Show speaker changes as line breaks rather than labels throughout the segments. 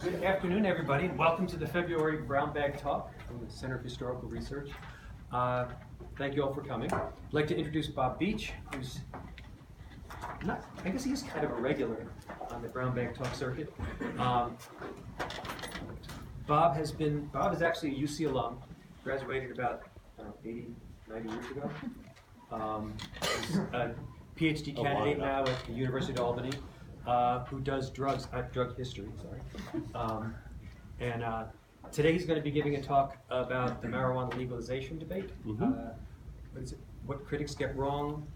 Good afternoon, everybody, and welcome to the February Brown Bag Talk from the Center for Historical Research. Thank you all for coming. I'd like to introduce Bob Beach, who's I guess he's kind of a regular on the Brown Bag Talk circuit. Bob is actually a UC alum, graduated about 80, 90 years ago. He's a PhD candidate now at the University of Albany. Who does drug history, today he's going to be giving a talk about the marijuana legalization debate. What critics get wrong.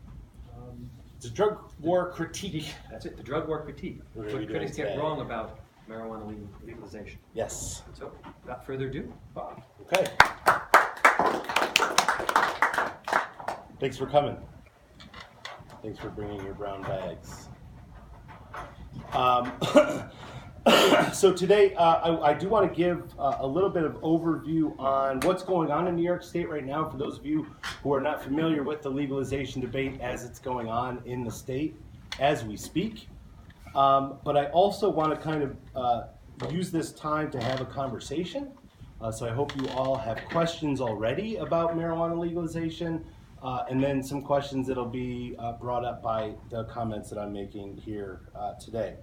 It's a drug war critique.
That's it, the drug war critique. What critics get wrong about marijuana legalization.
Yes.
So, without further ado, Bob.
Okay. Thanks for coming. Thanks for bringing your brown bags. So today I do want to give a little bit of overview on what's going on in New York State right now for those of you who are not familiar with the legalization debate as it's going on in the state as we speak. But I also want to kind of use this time to have a conversation. So I hope you all have questions already about marijuana legalization. And then some questions that'll be brought up by the comments that I'm making here today.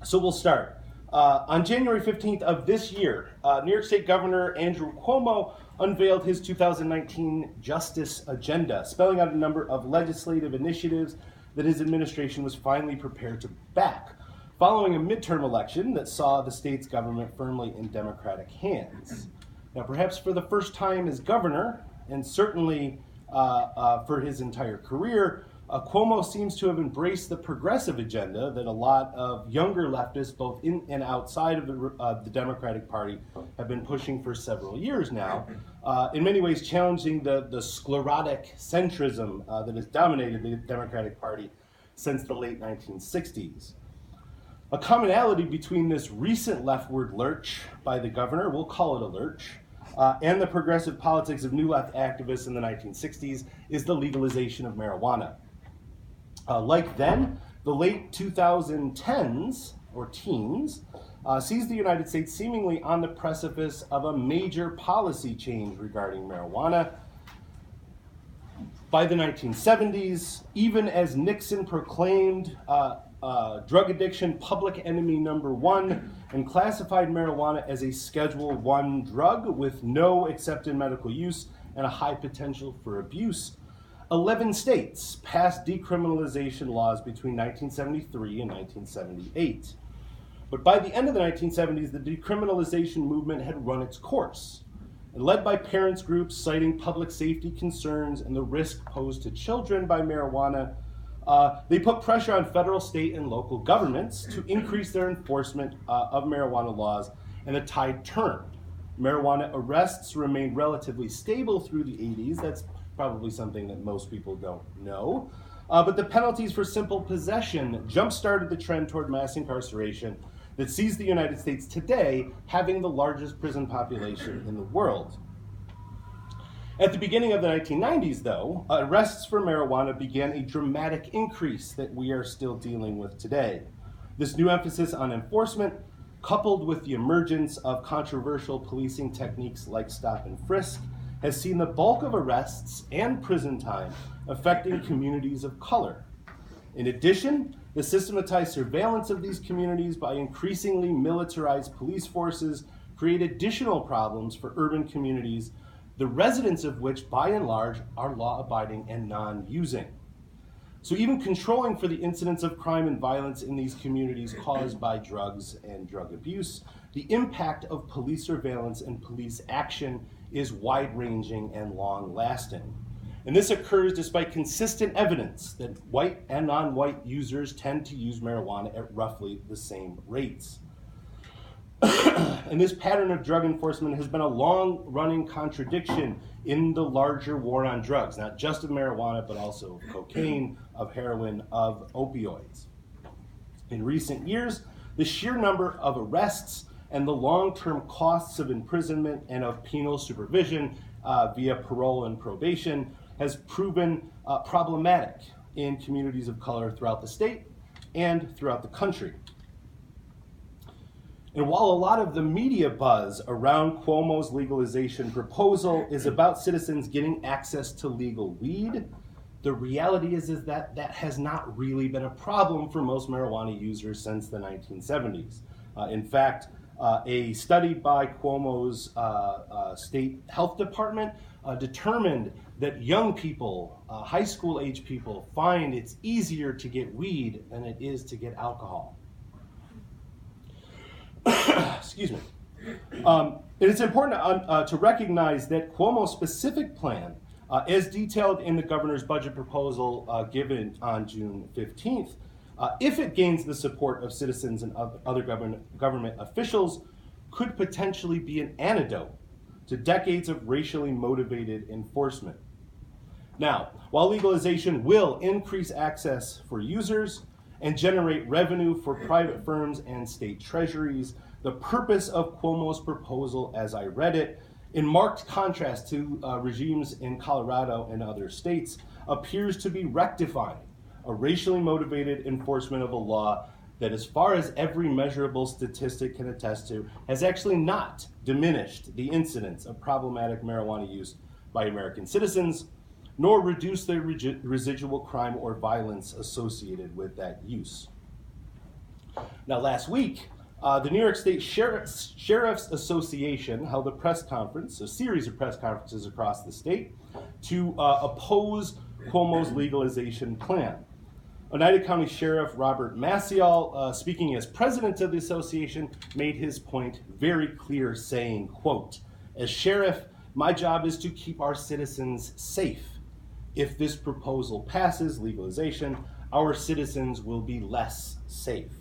So we'll start. On January 15th of this year, New York State Governor Andrew Cuomo unveiled his 2019 Justice Agenda, spelling out a number of legislative initiatives that his administration was finally prepared to back, following a midterm election that saw the state's government firmly in Democratic hands. Now, perhaps for the first time as governor, and certainly for his entire career, Cuomo seems to have embraced the progressive agenda that a lot of younger leftists, both in and outside of the Democratic Party, have been pushing for several years now, in many ways challenging the sclerotic centrism that has dominated the Democratic Party since the late 1960s. A commonality between this recent leftward lurch by the governor, we'll call it a lurch, and the progressive politics of new left activists in the 1960s is the legalization of marijuana. Like then, the late 2010s, or teens, sees the United States seemingly on the precipice of a major policy change regarding marijuana. By the 1970s, even as Nixon proclaimed drug addiction public enemy number one and classified marijuana as a Schedule I drug with no accepted medical use and a high potential for abuse, 11 states passed decriminalization laws between 1973 and 1978. But by the end of the 1970s, the decriminalization movement had run its course. And led by parents groups citing public safety concerns and the risk posed to children by marijuana, they put pressure on federal, state, and local governments to increase their enforcement of marijuana laws, and the tide turned. Marijuana arrests remained relatively stable through the 80s. That's probably something that most people don't know. But the penalties for simple possession jump-started the trend toward mass incarceration that sees the United States today having the largest prison population in the world. At the beginning of the 1990s, though, arrests for marijuana began a dramatic increase that we are still dealing with today. This new emphasis on enforcement, coupled with the emergence of controversial policing techniques like stop and frisk, has seen the bulk of arrests and prison time affecting communities of color. In addition, the systematized surveillance of these communities by increasingly militarized police forces create additional problems for urban communities, the residents of which, by and large, are law-abiding and non-using. So even controlling for the incidence of crime and violence in these communities caused by drugs and drug abuse, the impact of police surveillance and police action is wide-ranging and long-lasting. And this occurs despite consistent evidence that white and non-white users tend to use marijuana at roughly the same rates. And this pattern of drug enforcement has been a long-running contradiction in the larger war on drugs, not just of marijuana, but also of cocaine, of heroin, of opioids. In recent years, the sheer number of arrests and the long-term costs of imprisonment and of penal supervision via parole and probation has proven problematic in communities of color throughout the state and throughout the country. And while a lot of the media buzz around Cuomo's legalization proposal is about citizens getting access to legal weed, the reality is that that has not really been a problem for most marijuana users since the 1970s. In fact, a study by Cuomo's state health department determined that young people, high school age people, find it's easier to get weed than it is to get alcohol. Excuse me. And it's important to recognize that Cuomo's specific plan, as detailed in the governor's budget proposal given on June 15th, if it gains the support of citizens and other government officials, could potentially be an antidote to decades of racially motivated enforcement. Now, while legalization will increase access for users and generate revenue for private firms and state treasuries, the purpose of Cuomo's proposal, as I read it, in marked contrast to regimes in Colorado and other states, appears to be rectifying a racially motivated enforcement of a law that, as far as every measurable statistic can attest to, has actually not diminished the incidence of problematic marijuana use by American citizens, nor reduced the residual crime or violence associated with that use. Now, last week, the New York State Sheriff's Association held a press conference, a series of press conferences across the state, to oppose Cuomo's legalization plan. Oneida County Sheriff Robert Maciel, speaking as president of the association, made his point very clear, saying, quote, "As sheriff, my job is to keep our citizens safe. If this proposal passes, legalization, our citizens will be less safe."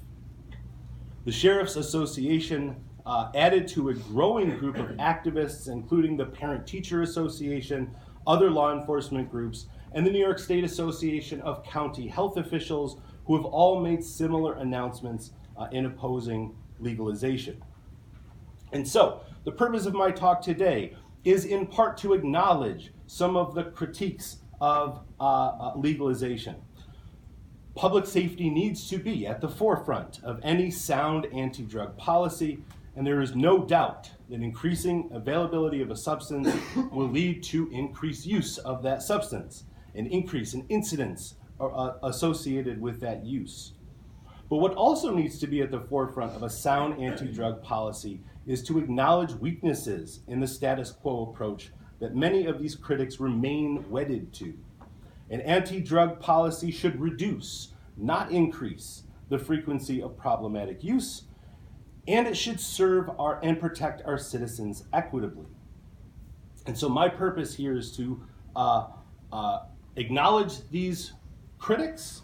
The Sheriff's Association added to a growing group of activists, including the Parent-Teacher Association, other law enforcement groups, and the New York State Association of County Health Officials, who have all made similar announcements in opposing legalization. And so, the purpose of my talk today is in part to acknowledge some of the critiques of legalization. Public safety needs to be at the forefront of any sound anti-drug policy, and there is no doubt that increasing availability of a substance will lead to increased use of that substance, an increase in incidence associated with that use. But what also needs to be at the forefront of a sound anti-drug policy is to acknowledge weaknesses in the status quo approach that many of these critics remain wedded to. An anti-drug policy should reduce, not increase, the frequency of problematic use, and it should serve and protect our citizens equitably. And so my purpose here is to acknowledge these critics,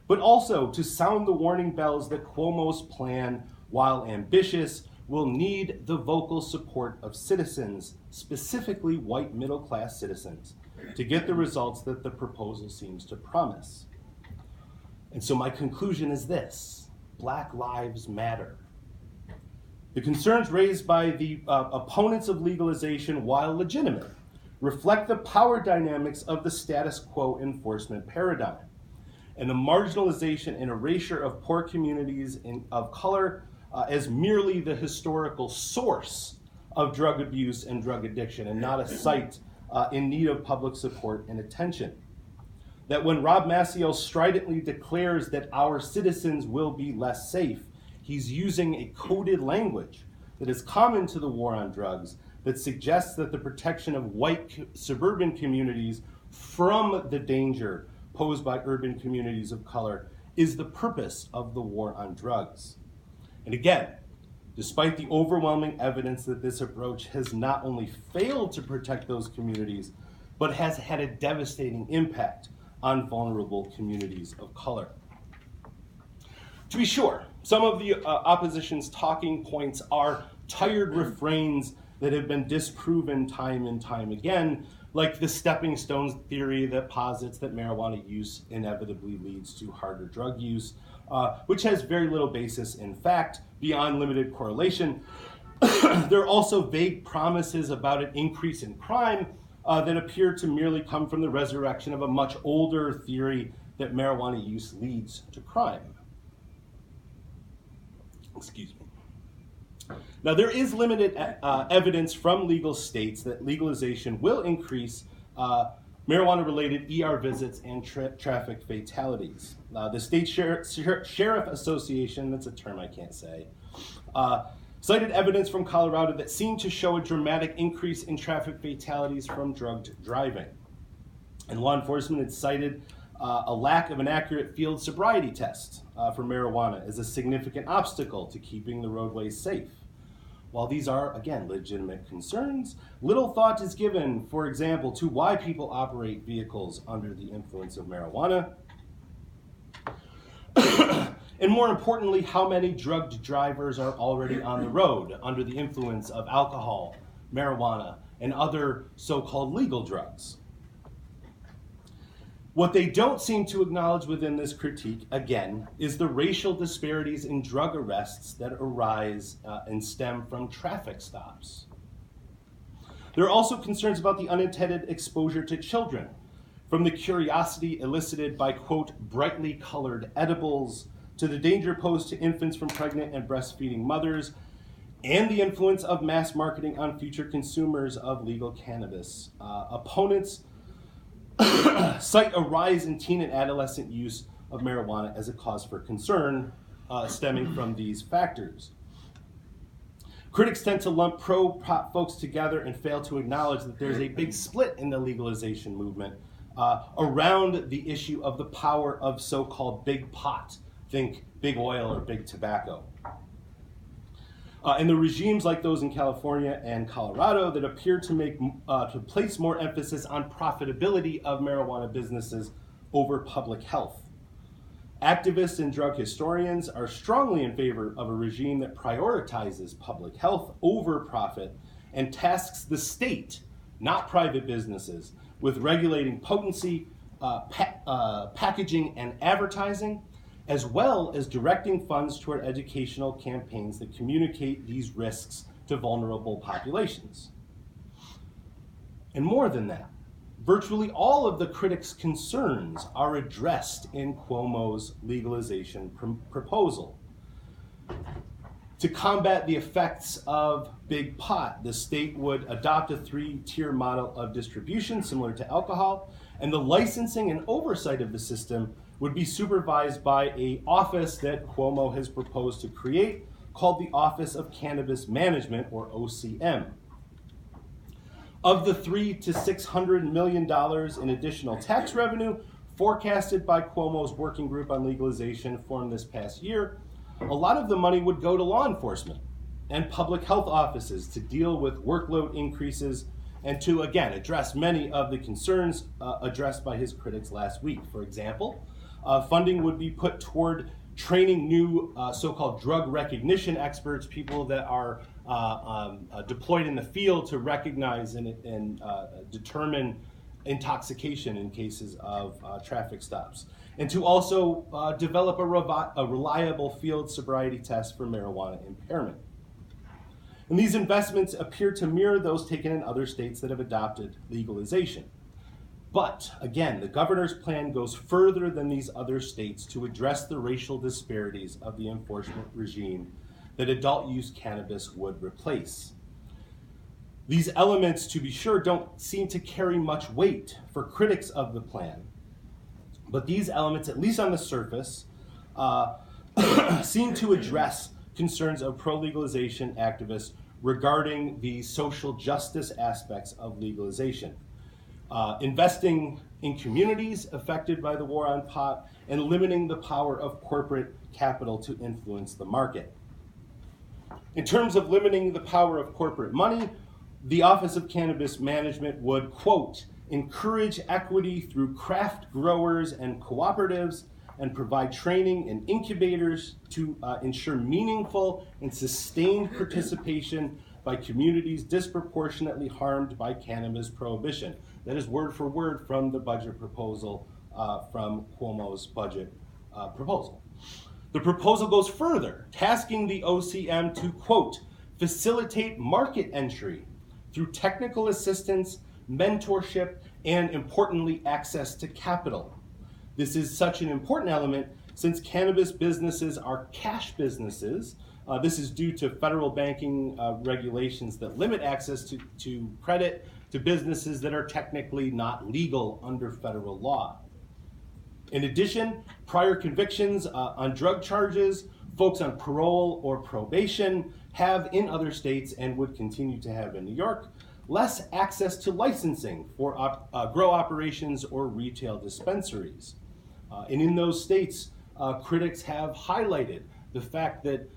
but also to sound the warning bells that Cuomo's plan, while ambitious, will need the vocal support of citizens, specifically white middle-class citizens, to get the results that the proposal seems to promise. And so my conclusion is this: Black lives matter. The concerns raised by the opponents of legalization, while legitimate, reflect the power dynamics of the status quo enforcement paradigm and the marginalization and erasure of poor communities of color as merely the historical source of drug abuse and drug addiction, and not a site in need of public support and attention. That when Rob Maciel stridently declares that our citizens will be less safe, he's using a coded language that is common to the war on drugs that suggests that the protection of white suburban communities from the danger posed by urban communities of color is the purpose of the war on drugs. And again, despite the overwhelming evidence that this approach has not only failed to protect those communities, but has had a devastating impact on vulnerable communities of color. To be sure, some of the opposition's talking points are tired refrains that have been disproven time and time again, like the stepping stones theory that posits that marijuana use inevitably leads to harder drug use, which has very little basis in fact beyond limited correlation. There are also vague promises about an increase in crime that appear to merely come from the resurrection of a much older theory that marijuana use leads to crime. Excuse me. Now, there is limited evidence from legal states that legalization will increase marijuana-related ER visits and traffic fatalities. The State Sheriff Association, that's a term I can't say, cited evidence from Colorado that seemed to show a dramatic increase in traffic fatalities from drugged driving. And law enforcement had cited a lack of an accurate field sobriety test for marijuana as a significant obstacle to keeping the roadways safe. While these are, again, legitimate concerns, little thought is given, for example, to why people operate vehicles under the influence of marijuana, and more importantly, how many drugged drivers are already on the road under the influence of alcohol, marijuana, and other so-called legal drugs. What they don't seem to acknowledge within this critique, again, is the racial disparities in drug arrests that arise and stem from traffic stops. There are also concerns about the unintended exposure to children, from the curiosity elicited by, quote, brightly colored edibles, to the danger posed to infants from pregnant and breastfeeding mothers, and the influence of mass marketing on future consumers of legal cannabis. Opponents cite a rise in teen and adolescent use of marijuana as a cause for concern stemming from these factors. Critics tend to lump pro-pot folks together and fail to acknowledge that there's a big split in the legalization movement around the issue of the power of so-called big pot. Think big oil or big tobacco. And the regimes like those in California and Colorado that appear to place more emphasis on profitability of marijuana businesses over public health. Activists and drug historians are strongly in favor of a regime that prioritizes public health over profit and tasks the state, not private businesses, with regulating potency, packaging, and advertising, as well as directing funds toward educational campaigns that communicate these risks to vulnerable populations. And more than that, virtually all of the critics' concerns are addressed in Cuomo's legalization proposal. To combat the effects of big pot, the state would adopt a 3-tier model of distribution similar to alcohol, and the licensing and oversight of the system would be supervised by an office that Cuomo has proposed to create called the Office of Cannabis Management, or OCM. Of the $300 to $600 million in additional tax revenue forecasted by Cuomo's working group on legalization formed this past year, a lot of the money would go to law enforcement and public health offices to deal with workload increases and to, again, address many of the concerns addressed by his critics last week. For example, funding would be put toward training new so-called drug recognition experts, people that are deployed in the field to recognize and determine intoxication in cases of traffic stops, and to also develop a reliable field sobriety test for marijuana impairment. And these investments appear to mirror those taken in other states that have adopted legalization. But, again, the governor's plan goes further than these other states to address the racial disparities of the enforcement regime that adult-use cannabis would replace. These elements, to be sure, don't seem to carry much weight for critics of the plan. But these elements, at least on the surface, seem to address concerns of pro-legalization activists regarding the social justice aspects of legalization. Investing in communities affected by the war on pot, and limiting the power of corporate capital to influence the market. In terms of limiting the power of corporate money, the Office of Cannabis Management would, quote, encourage equity through craft growers and cooperatives, and provide training and incubators to ensure meaningful and sustained participation by communities disproportionately harmed by cannabis prohibition. That is word for word from the budget proposal from Cuomo's budget proposal. The proposal goes further, tasking the OCM to, quote, facilitate market entry through technical assistance, mentorship, and importantly, access to capital. This is such an important element since cannabis businesses are cash businesses, this is due to federal banking regulations that limit access to credit to businesses that are technically not legal under federal law. In addition, prior convictions on drug charges, folks on parole or probation have in other states and would continue to have in New York less access to licensing for grow operations or retail dispensaries. And in those states, critics have highlighted the fact that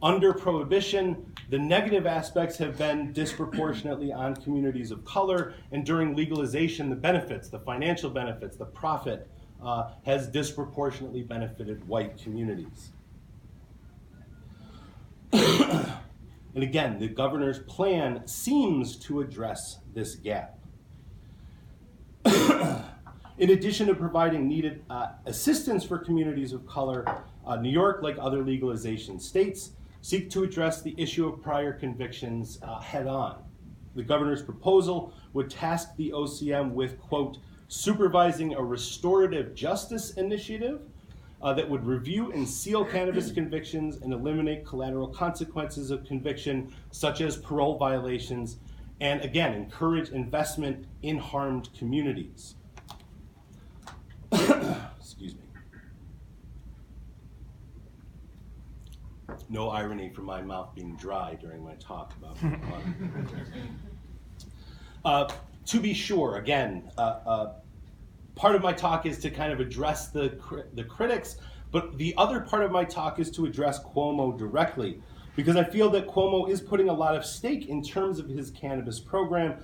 under prohibition, the negative aspects have been disproportionately on communities of color, and during legalization, the benefits, the financial benefits, the profit, has disproportionately benefited white communities. And again, the governor's plan seems to address this gap. In addition to providing needed assistance for communities of color, New York, like other legalization states, seek to address the issue of prior convictions head on. The governor's proposal would task the OCM with, quote, supervising a restorative justice initiative that would review and seal cannabis convictions and eliminate collateral consequences of conviction, such as parole violations, and again, encourage investment in harmed communities. Excuse me. No irony from my mouth being dry during my talk about marijuana. To be sure, again, part of my talk is to kind of address the critics, but the other part of my talk is to address Cuomo directly, because I feel that Cuomo is putting a lot of stake in terms of his cannabis program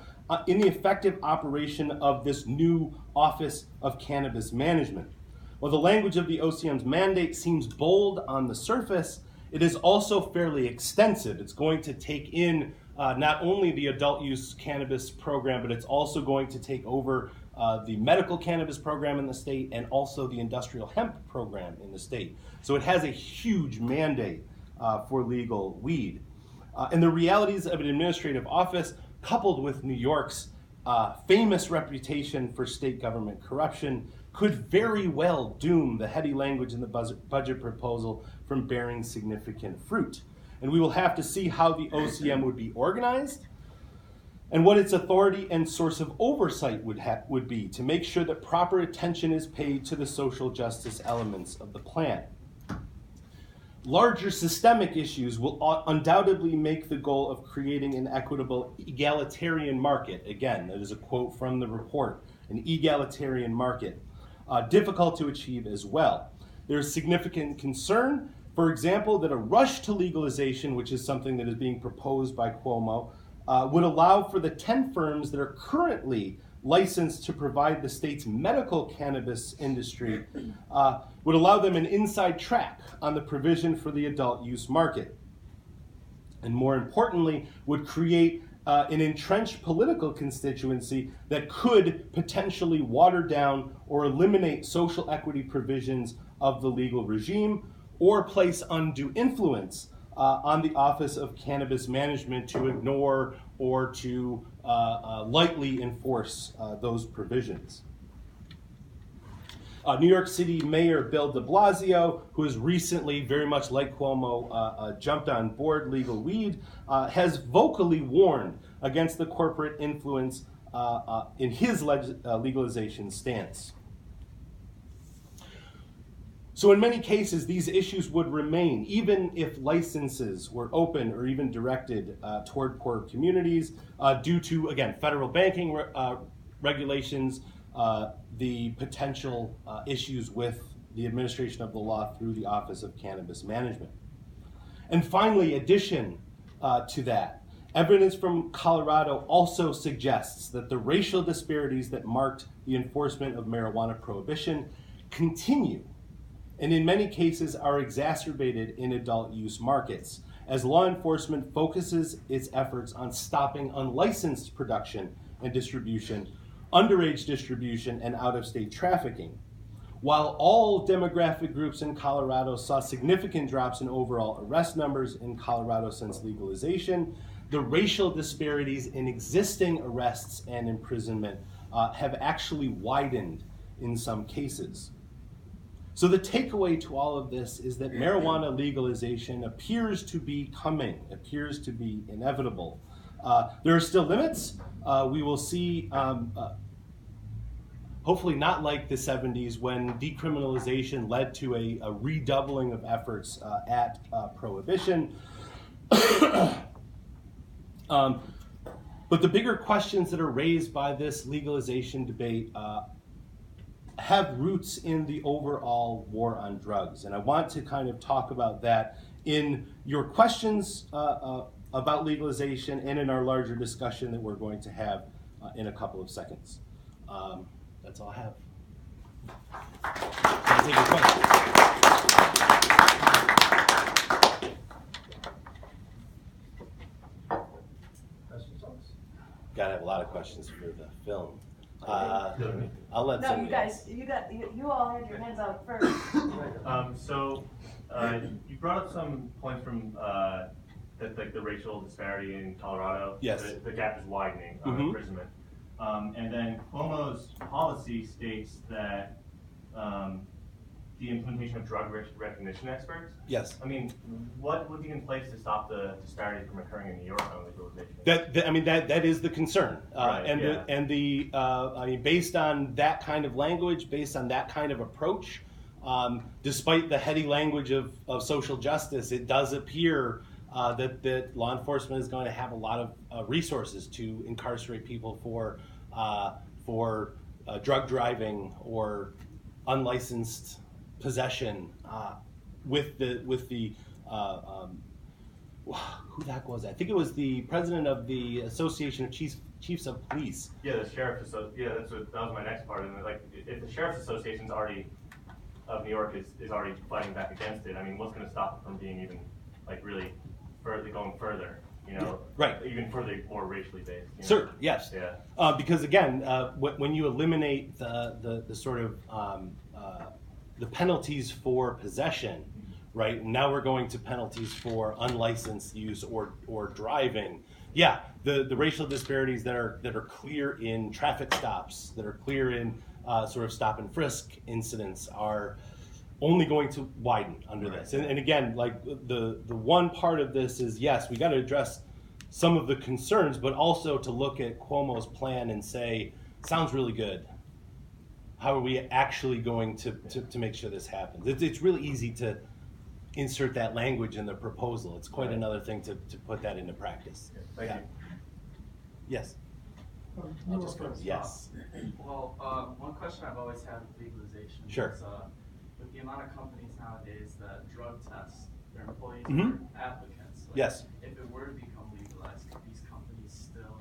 in the effective operation of this new Office of Cannabis Management. While the language of the OCM's mandate seems bold on the surface, it is also fairly extensive. It's going to take in not only the adult use cannabis program, but it's also going to take over the medical cannabis program in the state and also the industrial hemp program in the state. So it has a huge mandate for legal weed. And the realities of an administrative office, coupled with New York's famous reputation for state government corruption, could very well doom the heady language in the budget proposal from bearing significant fruit. And we will have to see how the OCM would be organized and what its authority and source of oversight would be to make sure that proper attention is paid to the social justice elements of the plan. Larger systemic issues will undoubtedly make the goal of creating an equitable egalitarian market, again, that is a quote from the report, an egalitarian market, difficult to achieve as well. There is significant concern, for example, that a rush to legalization, which is something that is being proposed by Cuomo, would allow for the 10 firms that are currently licensed to provide the state's medical cannabis industry, would allow them an inside track on the provision for the adult use market. And more importantly, would create an entrenched political constituency that could potentially water down or eliminate social equity provisions of the legal regime or place undue influence on the Office of Cannabis Management to ignore or to lightly enforce those provisions. New York City Mayor Bill de Blasio, who has recently, very much like Cuomo, jumped on board legal weed, has vocally warned against the corporate influence in his legalization stance. So in many cases, these issues would remain, even if licenses were open or even directed toward poor communities due to, again, federal banking regulations, the potential issues with the administration of the law through the Office of Cannabis Management. And finally, addition to that, evidence from Colorado also suggests that the racial disparities that marked the enforcement of marijuana prohibition continue, and in many cases are exacerbated in adult use markets, as law enforcement focuses its efforts on stopping unlicensed production and distribution, underage distribution, and out-of-state trafficking. While all demographic groups in Colorado saw significant drops in overall arrest numbers in Colorado since legalization, the racial disparities in existing arrests and imprisonment have actually widened in some cases. So the takeaway to all of this is that marijuana legalization appears to be coming, appears to be inevitable. There are still limits. We will see, hopefully not like the 70s when decriminalization led to a redoubling of efforts at prohibition. But the bigger questions that are raised by this legalization debate have roots in the overall war on drugs. And I want to kind of talk about that in your questions about legalization and in our larger discussion that we're going to have in a couple of seconds. That's all I have. I'll take your questions. Gotta have a lot of questions for the film. I'll let
No, you
somebody
guys, you all had your hands out first.
You brought up some points from that, like the racial disparity in Colorado.
Yes.
The gap is widening on imprisonment. And then Cuomo's policy states that the implementation of drug recognition experts.
Yes.
I mean, what would be in place to stop the disparity from occurring in New York on legalization?
That is the concern,
Right,
I mean, based on that kind of language, based on that kind of approach, despite the heady language of social justice, it does appear that law enforcement is going to have a lot of resources to incarcerate people for drug driving or unlicensed possession with the who the heck was that? I think it was the president of the Association of Chiefs of Police.
Yeah, the sheriff's. That was my next part. And like, if the sheriff's association's already of New York is already fighting back against it, I mean, what's going to stop it from being even like really going further? You know,
right?
Even further, more racially based. You know?
Sure. Yes.
Yeah.
Because again, when you eliminate the sort of the penalties for possession, right? Now we're going to penalties for unlicensed use or driving. Yeah, the racial disparities that are clear in traffic stops, that are clear in sort of stop and frisk incidents are only going to widen under this. And again, like the one part of this is, yes, we got to address some of the concerns, but also to look at Cuomo's plan and say, sounds really good. How are we actually going to make sure this happens? It's really easy to insert that language in the proposal. It's quite another thing to put that into practice.
Thank you.
Yes.
I'll just go.
Yes.
Well, one question I've always had with legalization
Sure.
is with the amount of companies nowadays that drug test their employees
Mhm.
or applicants. Like,
Yes.
If it were to become legalized, could these companies still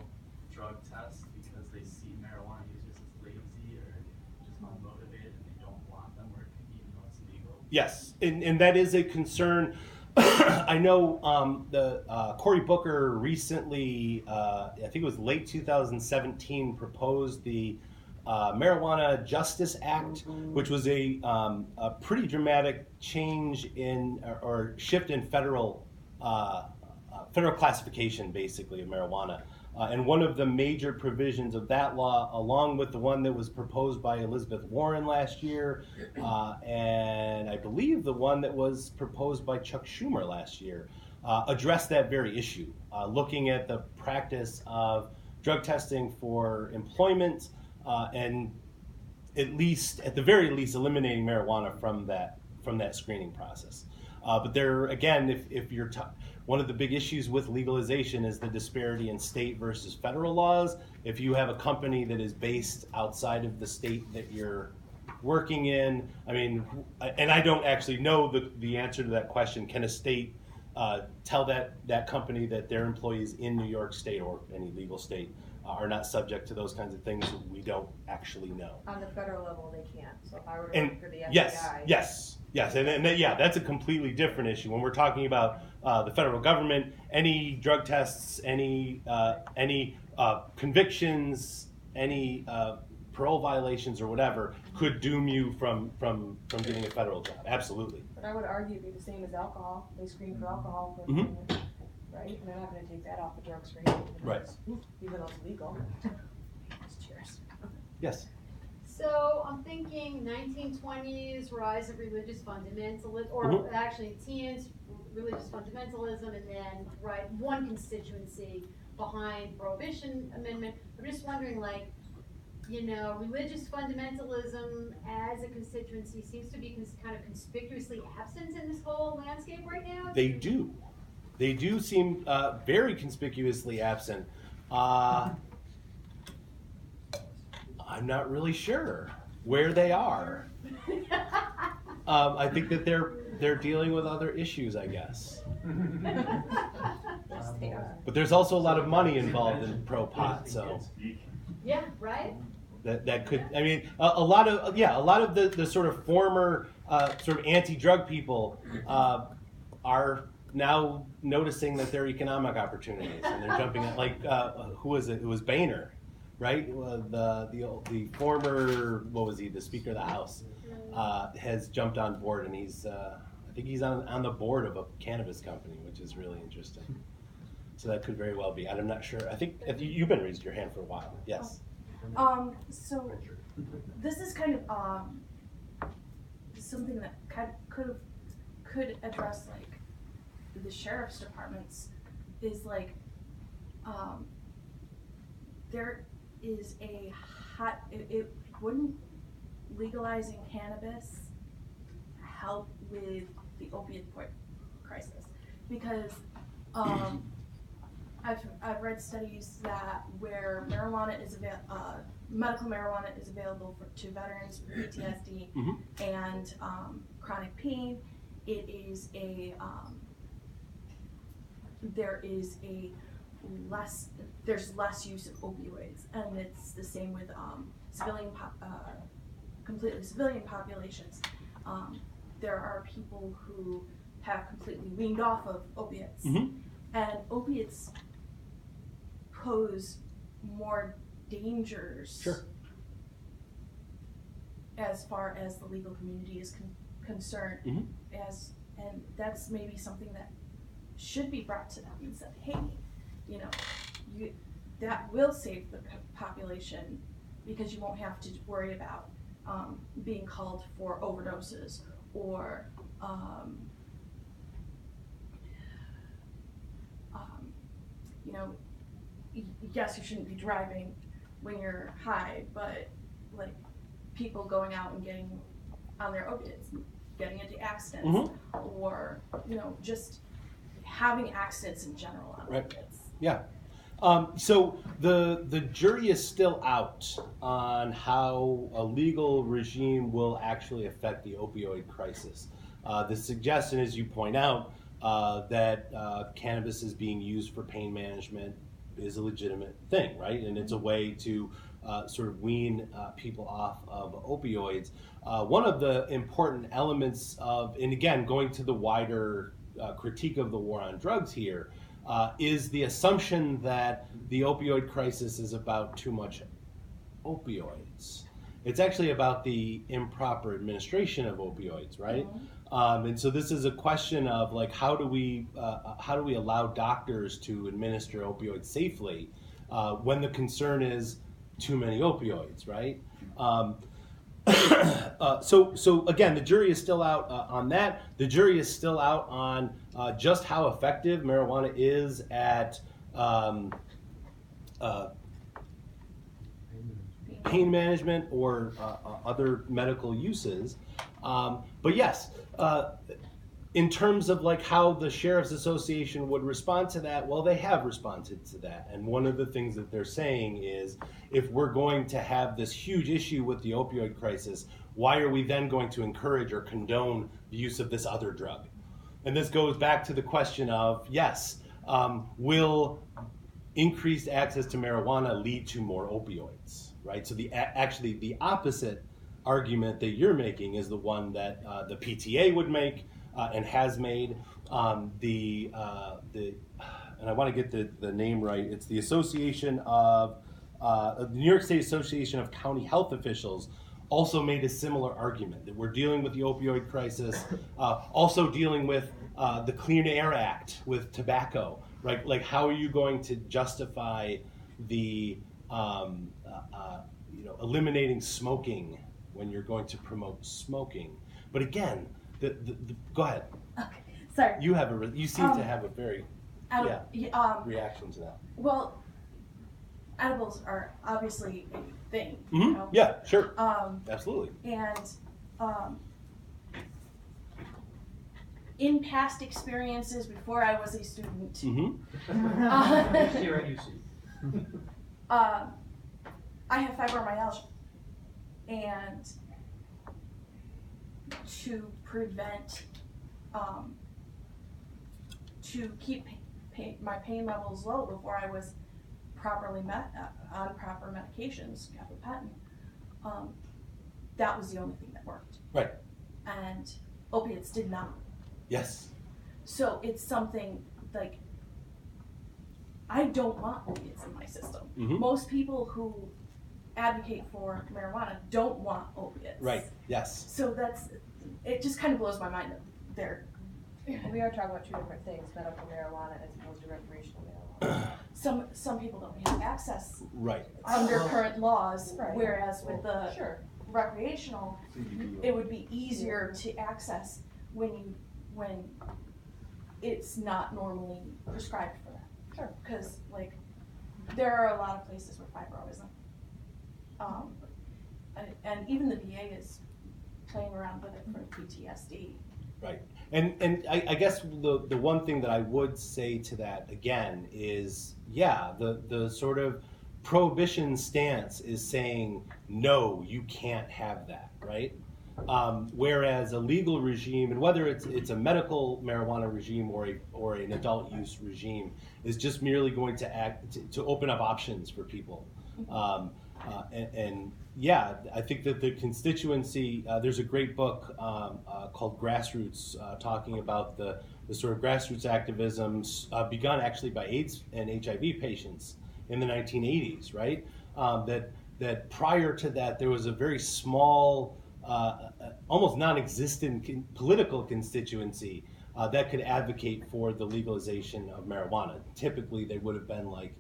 drug test because they see marijuana users as lazy or just unmotivated and they don't want them working even though it's legal?
Yes, and that is a concern. I know Cory Booker recently, I think it was late 2017, proposed the Marijuana Justice Act, which was a pretty dramatic change in or shift in federal classification, basically, of marijuana. And one of the major provisions of that law, along with the one that was proposed by Elizabeth Warren last year, and I believe the one that was proposed by Chuck Schumer last year, addressed that very issue, looking at the practice of drug testing for employment and at the very least, eliminating marijuana from that screening process. But there, again, if you're one of the big issues with legalization is the disparity in state versus federal laws. If you have a company that is based outside of the state that you're working in, I mean, and I don't actually know the answer to that question. Can a state tell that company that their employees in New York State or any legal state are not subject to those kinds of things? We don't actually know.
On the federal level, they can't. So if I were to work for the FBI.
Yes, and that's a completely different issue. When we're talking about the federal government, any drug tests, any convictions, any parole violations or whatever could doom you from getting a federal job. Absolutely.
But I would argue it'd be the same as alcohol. They screen for alcohol, for right? And they're not going to take that off the drug screen,
Right.
Even though it's legal. Cheers.
Yes.
So I'm thinking 1920s rise of religious fundamentalism, or
Mhm.
actually teens, religious fundamentalism, and then one constituency behind Prohibition Amendment. I'm just wondering, like, religious fundamentalism as a constituency seems to be kind of conspicuously absent in this whole landscape right now.
They do. They do seem very conspicuously absent. I'm not really sure where they are. I think that they're dealing with other issues, I guess.
Yes, they are.
But there's also a lot of money involved in pro pot, so
Yeah, right?
that could. I mean, a lot of the sort of former sort of anti-drug people are now noticing that there are economic opportunities, and they're jumping at, like, who was it? It was Boehner, right? The former, what was he? The Speaker of the House has jumped on board, and he's I think he's on the board of a cannabis company, which is really interesting. So that could very well be. I'm not sure. I think you've been raising your hand for a while. Yes.
So this is kind of something that could address, like, the sheriff's departments, is like there is a it wouldn't legalizing cannabis help with the opiate crisis, because I've read studies that where medical marijuana is available to veterans for PTSD and chronic pain. It is there's less use of opioids, and it's the same with completely civilian populations. There are people who have completely weaned off of opiates, and opiates pose more dangers as far as the legal community is concerned, and that's maybe something that should be brought to them and said, hey, that will save the population, because you won't have to worry about being called for overdoses, or yes, you shouldn't be driving when you're high, but, like, people going out and getting on their opiates, getting into accidents, or just having accidents in general on opiates.
Yeah. So the jury is still out on how a legal regime will actually affect the opioid crisis. The suggestion, as you point out, that cannabis is being used for pain management is a legitimate thing, right? And it's a way to sort of wean people off of opioids. One of the important elements of, and again, going to the wider critique of the war on drugs here, is the assumption that the opioid crisis is about too much opioids. It's actually about the improper administration of opioids, right? And so this is a question of, like, how do we allow doctors to administer opioids safely when the concern is too many opioids, right? So again, the jury is still out on that. The jury is still out on just how effective marijuana is at pain management or other medical uses. But yes, in terms of, like, how the Sheriff's Association would respond to that, well, they have responded to that. And one of the things that they're saying is, if we're going to have this huge issue with the opioid crisis, why are we then going to encourage or condone the use of this other drug? And this goes back to the question of, yes, will increased access to marijuana lead to more opioids, right? So actually the opposite argument that you're making is the one that the PTA would make and has made. And I want to get the name right. It's the Association of the New York State Association of County Health Officials also made a similar argument that we're dealing with the opioid crisis, also dealing with the Clean Air Act with tobacco, right? Like, how are you going to justify the eliminating smoking when you're going to promote smoking. But again, go ahead.
Okay, sorry.
You seem to have a very reaction to that.
Well, edibles are obviously a thing.
Mm-hmm. Yeah, sure. Absolutely.
And in past experiences before I was a student,
Here at UC.
I have fibromyalgia, and to prevent, to keep my pain levels low before I was properly on proper medications, gabapentin, that was the only thing that worked.
Right.
And opiates did not.
Yes.
So it's something like, I don't want opiates in my system.
Mm-hmm.
Most people who advocate for marijuana don't want opiates.
Right. Yes.
So it just kind of blows my mind that they're.
We are talking about two different things, medical marijuana as opposed to recreational marijuana.
Some people don't have access
Right.
under current laws,
Right.
whereas with the
Sure.
recreational, it would be easier to access when it's not normally prescribed for that.
Sure.
Because there are a lot of places with fibroism, and even the VA is playing around with it for PTSD.
Right. And I guess the one thing that I would say to that again is, the sort of prohibition stance is saying, no, you can't have that, right? Whereas a legal regime, and whether it's a medical marijuana regime or an adult use regime, is just merely going to to open up options for people. I think that the constituency, there's a great book called Grassroots, talking about the sort of grassroots activism begun actually by AIDS and HIV patients in the 1980s, right? That prior to that, there was a very small, almost non-existent political constituency that could advocate for the legalization of marijuana. Typically, they would have been like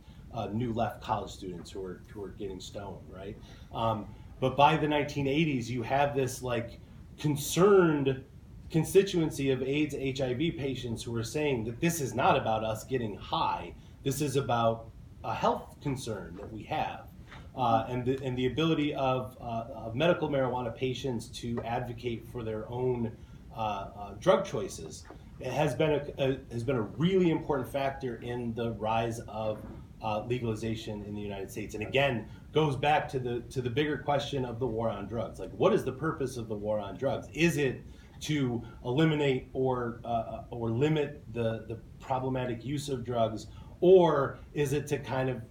new left college students who are getting stoned, right? But by the 1980s, you have this concerned constituency of AIDS, HIV patients who are saying that this is not about us getting high. This is about a health concern that we have, and the ability of medical marijuana patients to advocate for their own drug choices. It has been a really important factor in the rise of legalization in the United States, and again goes back to the bigger question of the war on drugs. What is the purpose of the war on drugs? Is it to eliminate or limit the problematic use of drugs, or is it to kind of,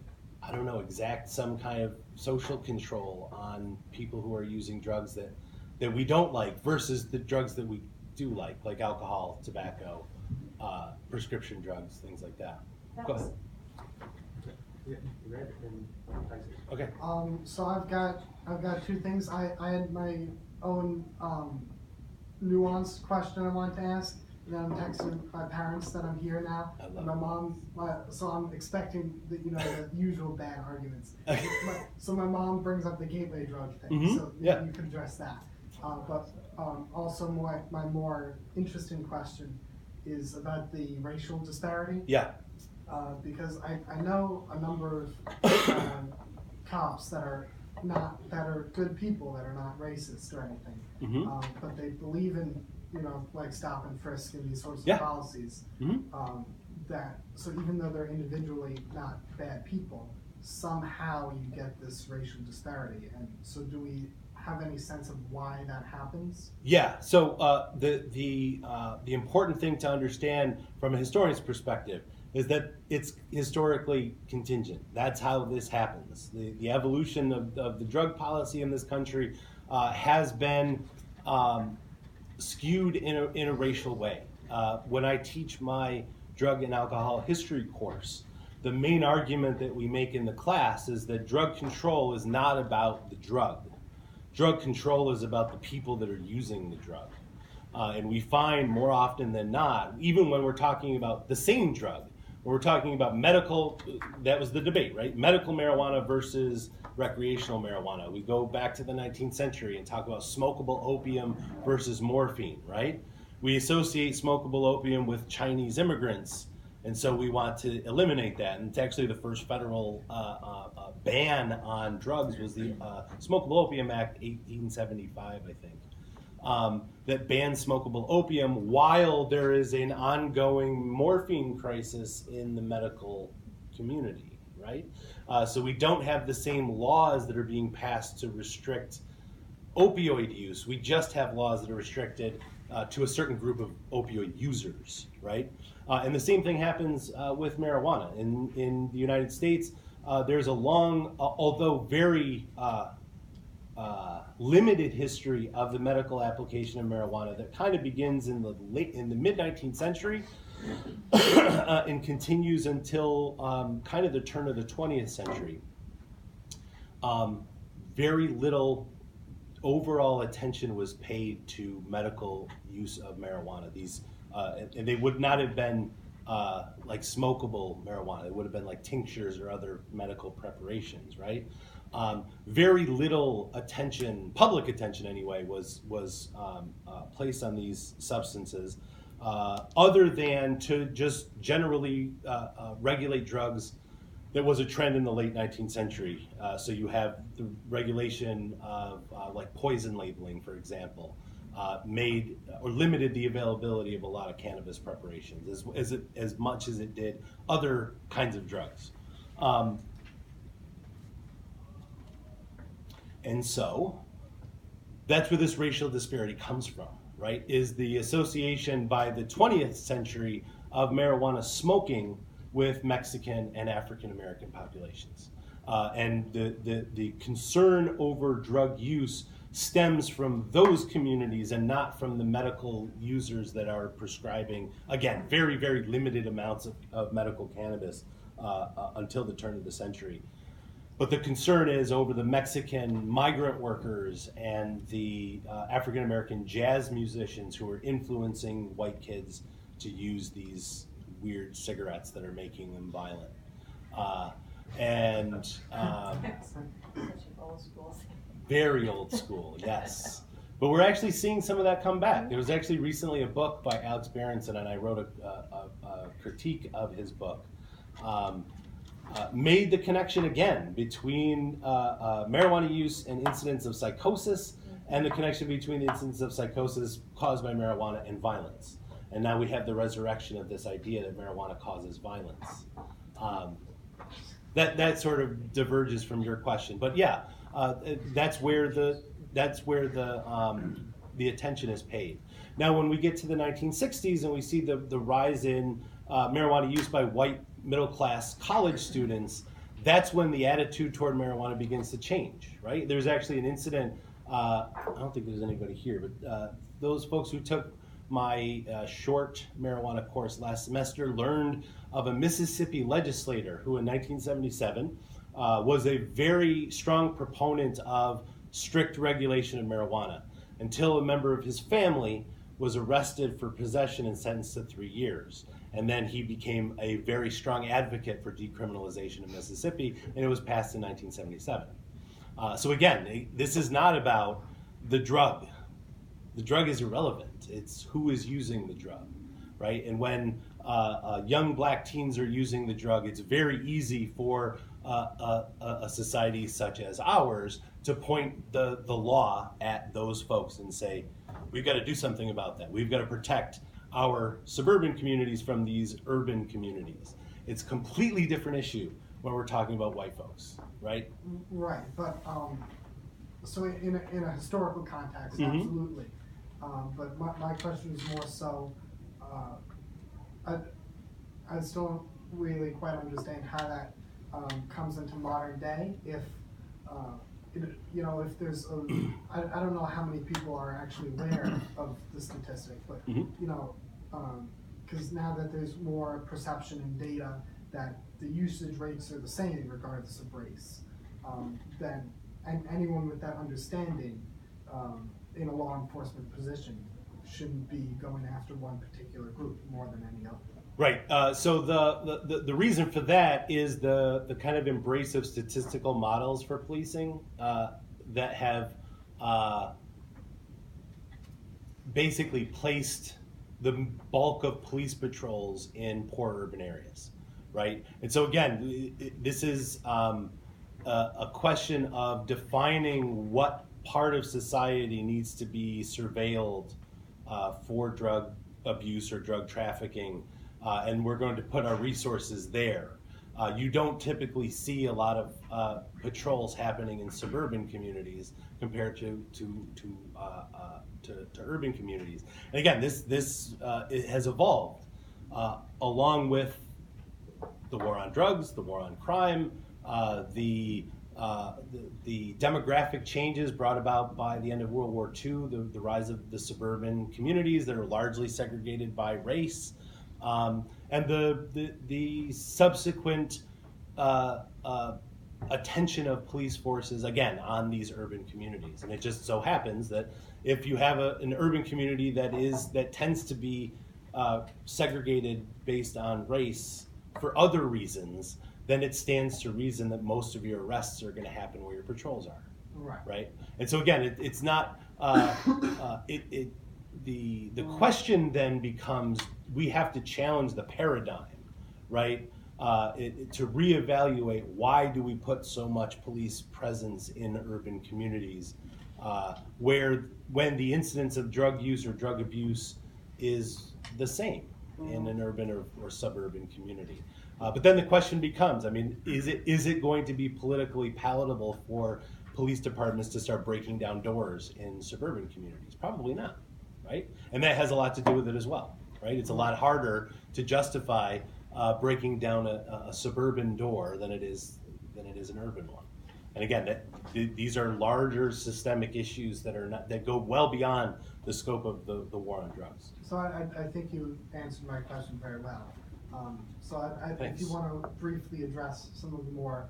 exact some kind of social control on people who are using drugs that we don't like versus the drugs that we do like alcohol, tobacco, prescription drugs, things like that. Go ahead.
Yeah, Red and Tyson.
Okay.
So I've got two things. I had my own nuanced question I wanted to ask. And then I'm texting my parents that I'm here now.
I love
And my mom, so I'm expecting the usual bad arguments. So my mom brings up the gateway drug thing.
Mhm.
So
Yeah.
you can address that. But also my more interesting question is about the racial disparity.
Yeah.
Because I know a number of cops that are good people, that are not racist or anything,
Mm-hmm.
but they believe in stop and frisk and these sorts
Yeah.
of policies.
Mm-hmm.
So even though they're individually not bad people, somehow you get this racial disparity. And so do we have any sense of why that happens?
Yeah. So the important thing to understand from a historian's perspective is that it's historically contingent. That's how this happens. The evolution of the drug policy in this country has been skewed in a racial way. When I teach my drug and alcohol history course, the main argument that we make in the class is that drug control is not about the drug. Drug control is about the people that are using the drug. And we find more often than not, even when we're talking about the same drug, when we're talking about medical, that was the debate, right? Medical marijuana versus recreational marijuana. We go back to the 19th century and talk about smokable opium versus morphine, right? We associate smokable opium with Chinese immigrants, and so we want to eliminate that. And it's actually the first federal ban on drugs was the Smokable Opium Act 1875, I think. That bans smokable opium while there is an ongoing morphine crisis in the medical community, right? So we don't have the same laws that are being passed to restrict opioid use. We just have laws that are restricted to a certain group of opioid users, right? And the same thing happens with marijuana. In the United States, there's a long, although very limited history of the medical application of marijuana that kind of begins in the mid 19th century and continues until kind of the turn of the 20th century. Very little overall attention was paid to medical use of marijuana. These and they would not have been like smokable marijuana. It would have been like tinctures or other medical preparations, right? Very little attention, public attention anyway, was placed on these substances, other than to just generally regulate drugs. There was a trend in the late 19th century. So you have the regulation of like poison labeling, for example, made or limited the availability of a lot of cannabis preparations as much as it did other kinds of drugs. And so that's where this racial disparity comes from, right? Is the association by the 20th century of marijuana smoking with Mexican and African American populations. And the concern over drug use stems from those communities and not from the medical users that are prescribing, again, very, very limited amounts of medical cannabis until the turn of the century. But the concern is over the Mexican migrant workers and the African American jazz musicians who are influencing white kids to use these weird cigarettes that are making them violent. Very old school, yes. But we're actually seeing some of that come back. There was actually recently a book by Alex Berenson, and I wrote a critique of his book. Made the connection again between marijuana use and incidents of psychosis, and the connection between the incidents of psychosis caused by marijuana and violence. And now we have the resurrection of this idea that marijuana causes violence. That sort of diverges from your question, but yeah, that's where the attention is paid. Now, when we get to the 1960s and we see the rise in marijuana use by white middle-class college students, that's when the attitude toward marijuana begins to change, right? There's actually an incident, I don't think there's anybody here, but those folks who took my short marijuana course last semester learned of a Mississippi legislator who in 1977 was a very strong proponent of strict regulation of marijuana until a member of his family was arrested for possession and sentenced to 3 years. And then he became a very strong advocate for decriminalization of Mississippi, and it was passed in 1977. So again, this is not about the drug. The drug is irrelevant. It's who is using the drug, right? And when young black teens are using the drug, it's very easy for a society such as ours to point the law at those folks and say, we've got to do something about that. We've got to protect our suburban communities from these urban communities. It's a completely different issue when we're talking about white folks, right?
Right, but so in a historical context, absolutely. But my question is more so, I still don't really quite understand how that comes into modern day. If if there's I don't know how many people are actually aware of the statistic, but because now that there's more perception and data that the usage rates are the same regardless of race, then anyone with that understanding in a law enforcement position shouldn't be going after one particular group more than any other.
Right. So the reason for that is the kind of embrace of statistical models for policing that have basically placed the bulk of police patrols in poor urban areas, right? And so again, this is a question of defining what part of society needs to be surveilled for drug abuse or drug trafficking, and we're going to put our resources there. You don't typically see a lot of patrols happening in suburban communities compared to urban communities. And again, this it has evolved along with the war on drugs, the war on crime, the demographic changes brought about by the end of World War II, the rise of the suburban communities that are largely segregated by race, and the subsequent attention of police forces again on these urban communities. And it just so happens that if you have an urban community that tends to be segregated based on race for other reasons, then it stands to reason that most of your arrests are going to happen where your patrols are. Right. And so again, it's not the question then becomes, we have to challenge the paradigm, right? To reevaluate, why do we put so much police presence in urban communities when the incidence of drug use or drug abuse is the same in an urban or suburban community. But then the question becomes, I mean, is it going to be politically palatable for police departments to start breaking down doors in suburban communities? Probably not, right? And that has a lot to do with it as well, right? It's a lot harder to justify breaking down a suburban door than it is an urban one. And again, these are larger systemic issues that go well beyond the scope of the war on drugs.
So I think you answered my question very well. If you want to briefly address some of the more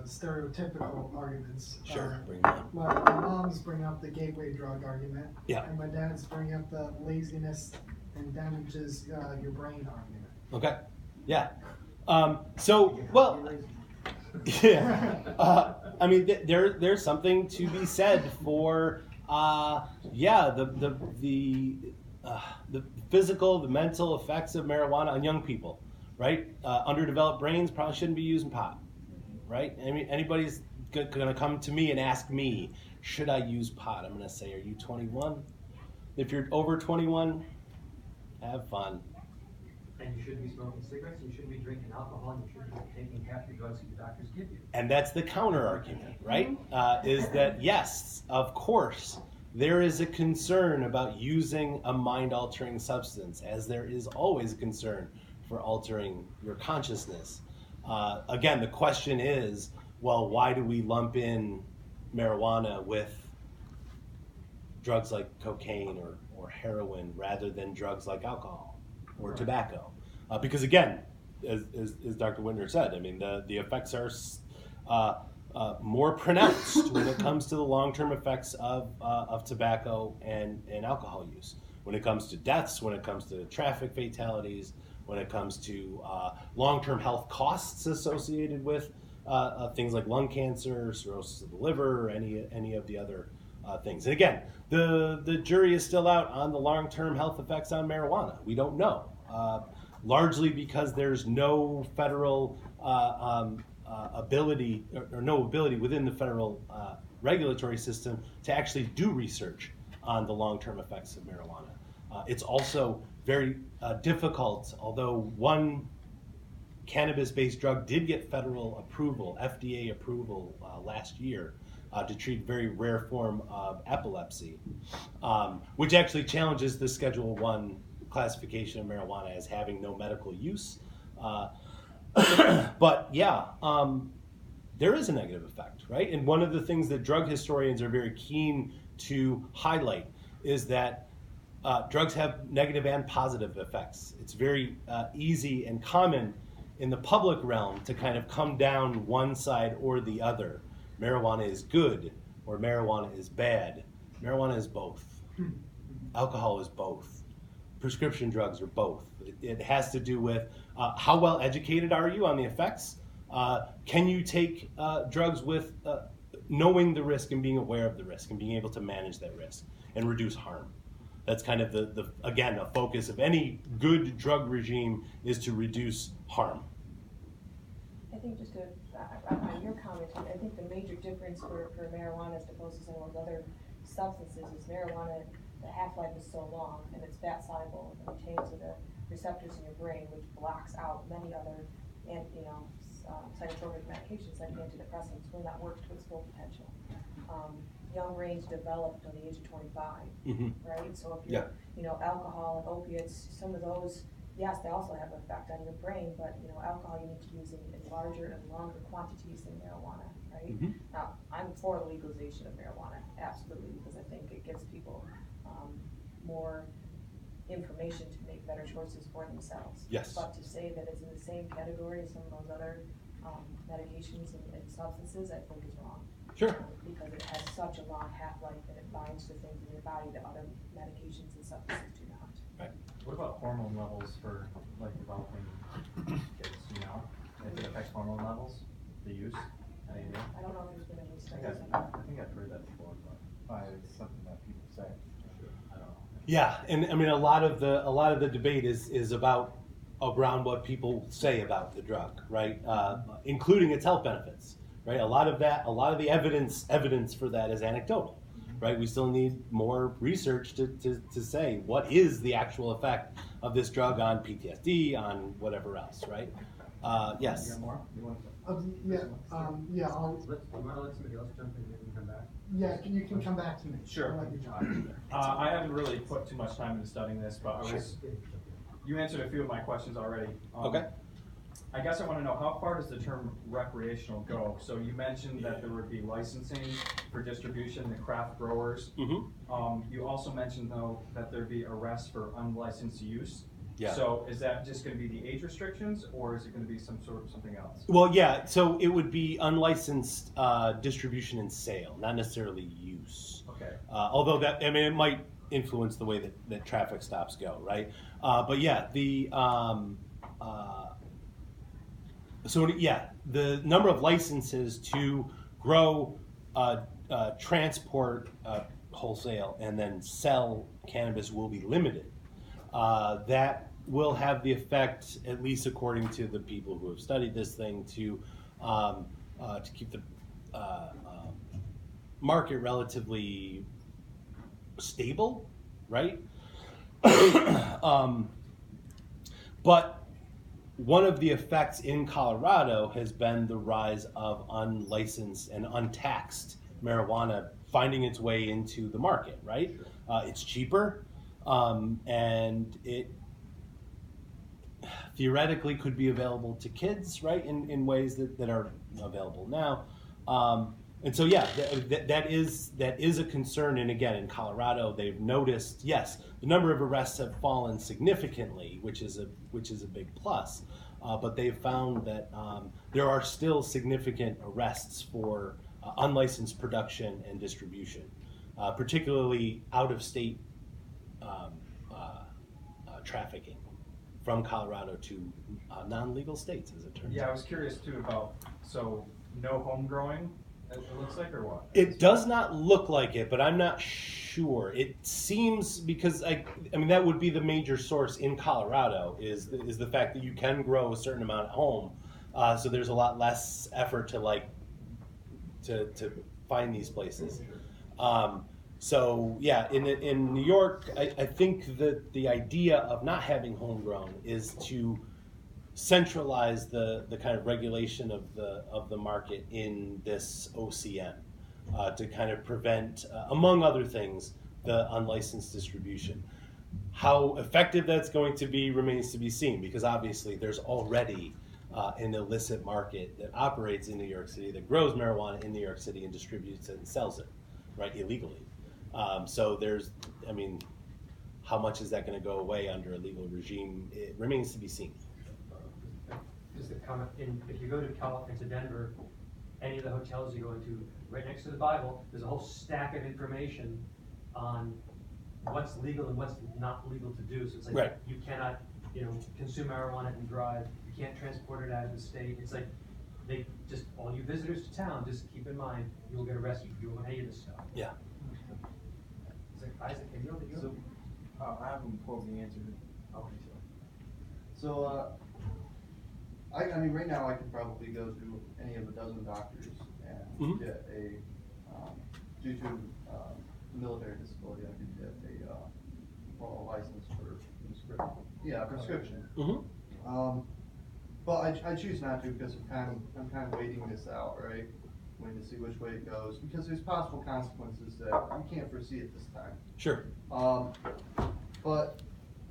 stereotypical arguments.
Sure, bring it on.
My mom's bringing up the gateway drug argument,
Yeah.
and my dad's bringing up the laziness and damages your brain argument.
Okay, yeah. Yeah. I mean, there's something to be said for the physical, the mental effects of marijuana on young people, right? Underdeveloped brains probably shouldn't be using pot, right? I mean, anybody's going to come to me and ask me, should I use pot? I'm going to say, are you 21? If you're over 21, have fun.
And you shouldn't be smoking cigarettes, and you shouldn't be drinking alcohol, and you shouldn't be taking half the drugs that your doctors give you.
And that's the counter argument, right? Is that, yes, of course, there is a concern about using a mind-altering substance, as there is always a concern for altering your consciousness. Again, the question is, well, why do we lump in marijuana with drugs like cocaine or heroin rather than drugs like alcohol or tobacco? Because again, as Dr. Whitner said, I mean, the effects are more pronounced when it comes to the long-term effects of tobacco and alcohol use. When it comes to deaths, when it comes to traffic fatalities, when it comes to long-term health costs associated with things like lung cancer, cirrhosis of the liver, or any of the other things. And again, the jury is still out on the long-term health effects on marijuana. We don't know, largely because there's no federal ability or no ability within the federal regulatory system to actually do research on the long-term effects of marijuana. It's also very difficult, although one cannabis-based drug did get federal approval, FDA approval last year to treat a very rare form of epilepsy, which actually challenges the Schedule I classification of marijuana as having no medical use. But yeah, there is a negative effect, right? And one of the things that drug historians are very keen to highlight is that drugs have negative and positive effects. It's very easy and common in the public realm to kind of come down one side or the other. Marijuana is good or marijuana is bad. Marijuana is both. Alcohol is both. Prescription drugs are both. It has to do with how well educated are you on the effects? Can you take drugs with knowing the risk and being aware of the risk and being able to manage that risk and reduce harm? That's kind of again, a focus of any good drug regime is to reduce harm.
I think just to, on your comment, I think the major difference for marijuana as opposed to some of those other substances is marijuana, the half-life is so long and it's fat soluble and retains to the receptors in your brain, which blocks out many other, psychotropic medications like antidepressants will not work to its full potential. Young brains developed on the age of 25, right? So if you're, alcohol and opiates, some of those, yes, they also have an effect on your brain, but alcohol you need to use in larger and longer quantities than marijuana, right? Now, I'm for the legalization of marijuana, absolutely, because I think it gives people more information to make better choices for themselves.
Yes.
But to say that it's in the same category as some of those other medications and substances, I think is wrong.
Sure.
Because it has such a long half-life and it binds to things in your body that other medications and substances do not.
Right.
What about hormone levels for like developing kids, if it affects hormone levels, the use? Any idea?
I don't know if there's been any studies on
I
that.
think I've heard that before, but it's something that people say. I don't know.
Yeah, and I mean a lot of the debate is about around what people say about the drug, right? Including its health benefits, right? A lot of the evidence for that is anecdotal, right? We still need more research to say what is the actual effect of this drug on PTSD, on whatever else, right? Yes.
You got more? You want
Yeah, yeah, I'll,
You want to let somebody else jump in and come back?
yeah, you can come back to me.
Sure.
I'll let you jump.
I haven't really put too much time into studying this, but you answered a few of my questions already.
Okay.
I guess I want to know, how far does the term recreational go? So you mentioned that there would be licensing for distribution to craft growers. You also mentioned, though, that there'd be arrests for unlicensed use.
Yeah.
So is that just going to be the age restrictions, or is it going to be some sort of something else?
Well, yeah. So it would be unlicensed distribution and sale, not necessarily use.
Okay.
Although it might influence the way that traffic stops go, right? But yeah, the number of licenses to grow, transport, wholesale, and then sell cannabis will be limited. That will have the effect, at least according to the people who have studied this thing, to keep the market relatively stable, right? But one of the effects in Colorado has been the rise of unlicensed and untaxed marijuana finding its way into the market, right? It's cheaper, and it theoretically could be available to kids, right, in ways that are available now. And so, yeah, that is a concern. And again, in Colorado, they've noticed, yes, the number of arrests have fallen significantly, which is a big plus. But they've found that there are still significant arrests for unlicensed production and distribution, particularly out-of-state trafficking from Colorado to non-legal states, as it turns out.
Yeah, I was curious too about, so no home growing, it looks like, or what?
It does not look like it, but I'm not sure. It seems, because I mean that would be the major source in Colorado is the fact that you can grow a certain amount at home, so there's a lot less effort to find these places. So yeah, in New York, I think that the idea of not having homegrown is to centralize the kind of regulation of the market in this OCM to kind of prevent, among other things, the unlicensed distribution. How effective that's going to be remains to be seen, because obviously there's already an illicit market that operates in New York City, that grows marijuana in New York City and distributes it and sells it, right, illegally. So there's, I mean, how much is that going to go away under a legal regime? It remains to be seen.
Just a comment, if you go to Denver, any of the hotels you go into, right next to the Bible, there's a whole stack of information on what's legal and what's not legal to do. So it's like
Right.
you cannot consume marijuana and drive. You can't transport it out of the state. It's like, they just, all you visitors to town, just keep in mind, you will get arrested if you own any of this stuff.
Yeah.
It's like, Isaac, have you
So, I haven't pulled the answer.
Okay,
So, I mean, right now I could probably go to any of a dozen doctors and get a, due to military disability, I could get a license for prescription. But I choose not to because I'm kind of waiting this out, right? Waiting to see which way it goes because there's possible consequences that we can't foresee at this time.
Sure.
But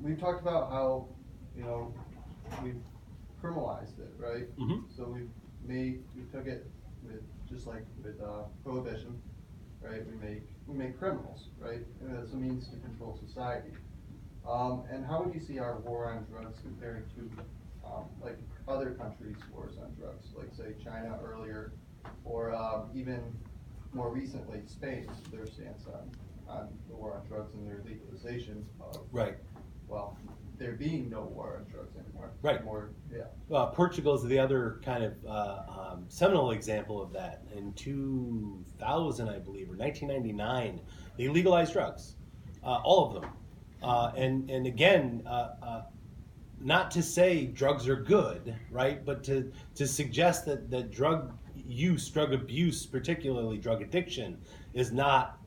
we've talked about how, we've criminalized it, right? So we took it with, just like with prohibition, right? We make criminals, right? And that's a means to control society. And how would you see our war on drugs comparing to like other countries' wars on drugs, like say China earlier, or even more recently Spain, their stance on the war on drugs and their legalization of, well, there being no war on drugs anymore.
Right. Portugal is the other kind of seminal example of that. In 2000, I believe, or 1999, they legalized drugs, all of them. And again, not to say drugs are good, right? But to suggest that drug use, drug abuse, particularly drug addiction, is not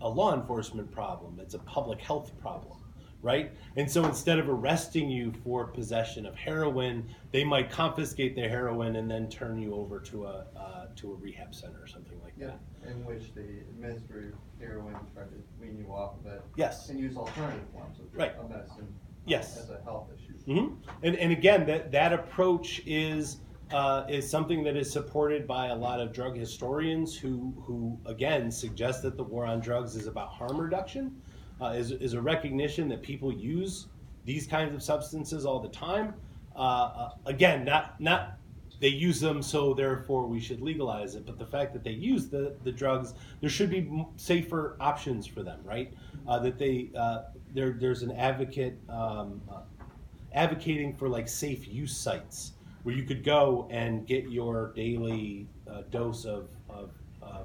a law enforcement problem. It's a public health problem, right? And so instead of arresting you for possession of heroin, they might confiscate the heroin and then turn you over to a rehab center or something like that.
In which they administer heroin, try to wean you off of it.
Yes.
And use alternative forms of medicine.
Yes.
As a health issue.
And again, that approach is something that is supported by a lot of drug historians who again suggest that the war on drugs is about harm reduction, is a recognition that people use these kinds of substances all the time. Again, not they use them, so therefore we should legalize it. But the fact that they use the drugs, there should be safer options for them, right? That there's an advocate advocating for like safe use sites where you could go and get your daily dose of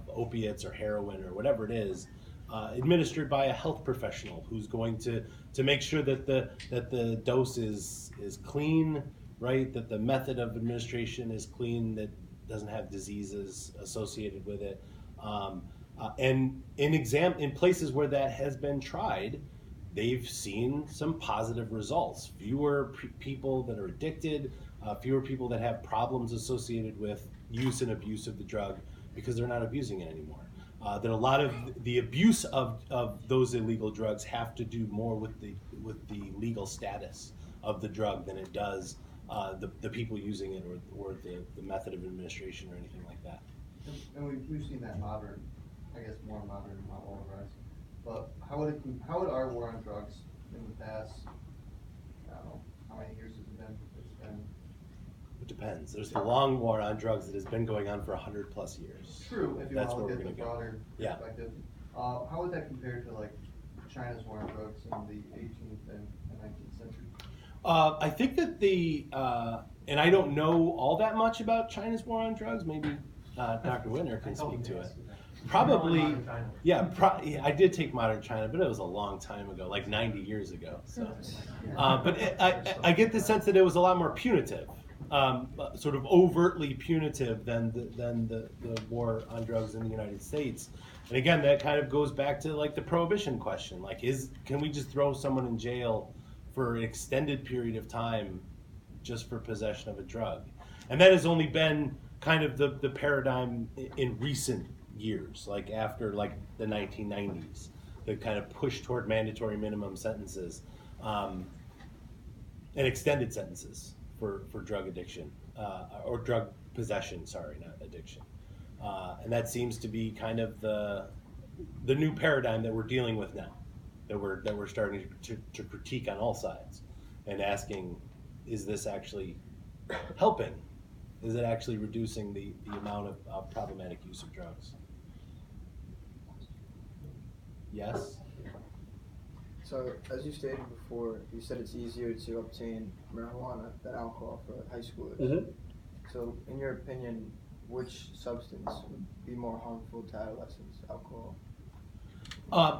opiates or heroin or whatever it is, administered by a health professional who's going to make sure that the dose is clean, right? That the method of administration is clean, that doesn't have diseases associated with it. And in places where that has been tried, they've seen some positive results. Fewer people that are addicted, fewer people that have problems associated with use and abuse of the drug because they're not abusing it anymore. That a lot of the abuse of those illegal drugs have to do more with the legal status of the drug than it does the people using it or the method of administration or anything like that.
And we've seen that more modern model rise. But how would our war on drugs in the past, I don't know, how many years has it been?
It depends. There's the long war on drugs that has been going on for 100+ years.
True, if you
That's
want to
where
look at the
we're gonna
broader
go.
perspective. How would that compare to like China's war on drugs in the 18th and 19th century?
I think that and I don't know all that much about China's war on drugs. Maybe Dr. Winter can speak to it. Probably, yeah, I did take Modern China, but it was a long time ago, like 90 years ago. So, but I get the sense that it was a lot more punitive, sort of overtly punitive than the war on drugs in the United States. And again, that kind of goes back to like the prohibition question. Like, can we just throw someone in jail for an extended period of time just for possession of a drug? And that has only been kind of the paradigm in recent years, like after like the 1990s, the kind of push toward mandatory minimum sentences and extended sentences for drug addiction or drug possession, sorry, not addiction. And that seems to be kind of the new paradigm that we're dealing with now, that we're starting to critique on all sides and asking, is this actually helping? Is it actually reducing the amount of problematic use of drugs? Yes?
So, as you stated before, you said it's easier to obtain marijuana than alcohol for high schoolers.
Mhm.
So, in your opinion, which substance would be more harmful to adolescents, alcohol?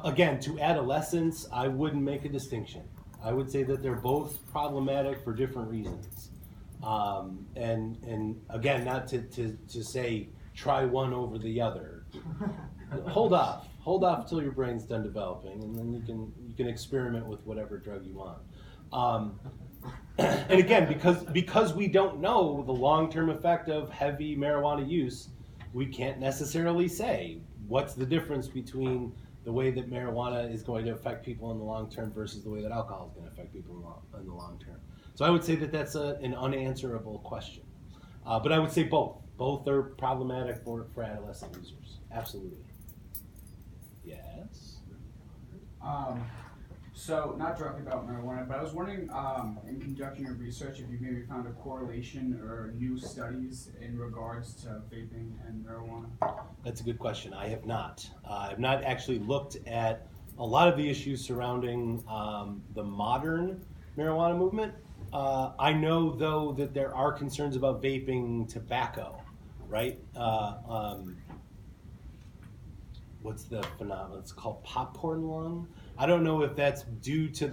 Again, to adolescents, I wouldn't make a distinction. I would say that they're both problematic for different reasons. And again, not to say try one over the other. Hold off until your brain's done developing, and then you can experiment with whatever drug you want. And again, because we don't know the long-term effect of heavy marijuana use, we can't necessarily say what's the difference between the way that marijuana is going to affect people in the long term versus the way that alcohol is going to affect people in the long term. So I would say that that's an unanswerable question. But I would say both. Both are problematic for adolescent users. Absolutely. Yes?
So, not directly about marijuana, but I was wondering, in conducting your research, if you maybe found a correlation or new studies in regards to vaping and marijuana?
That's a good question. I have not. I've not actually looked at a lot of the issues surrounding the modern marijuana movement. I know, though, that there are concerns about vaping tobacco, right? What's the phenomenon? It's called popcorn lung. I don't know if that's due to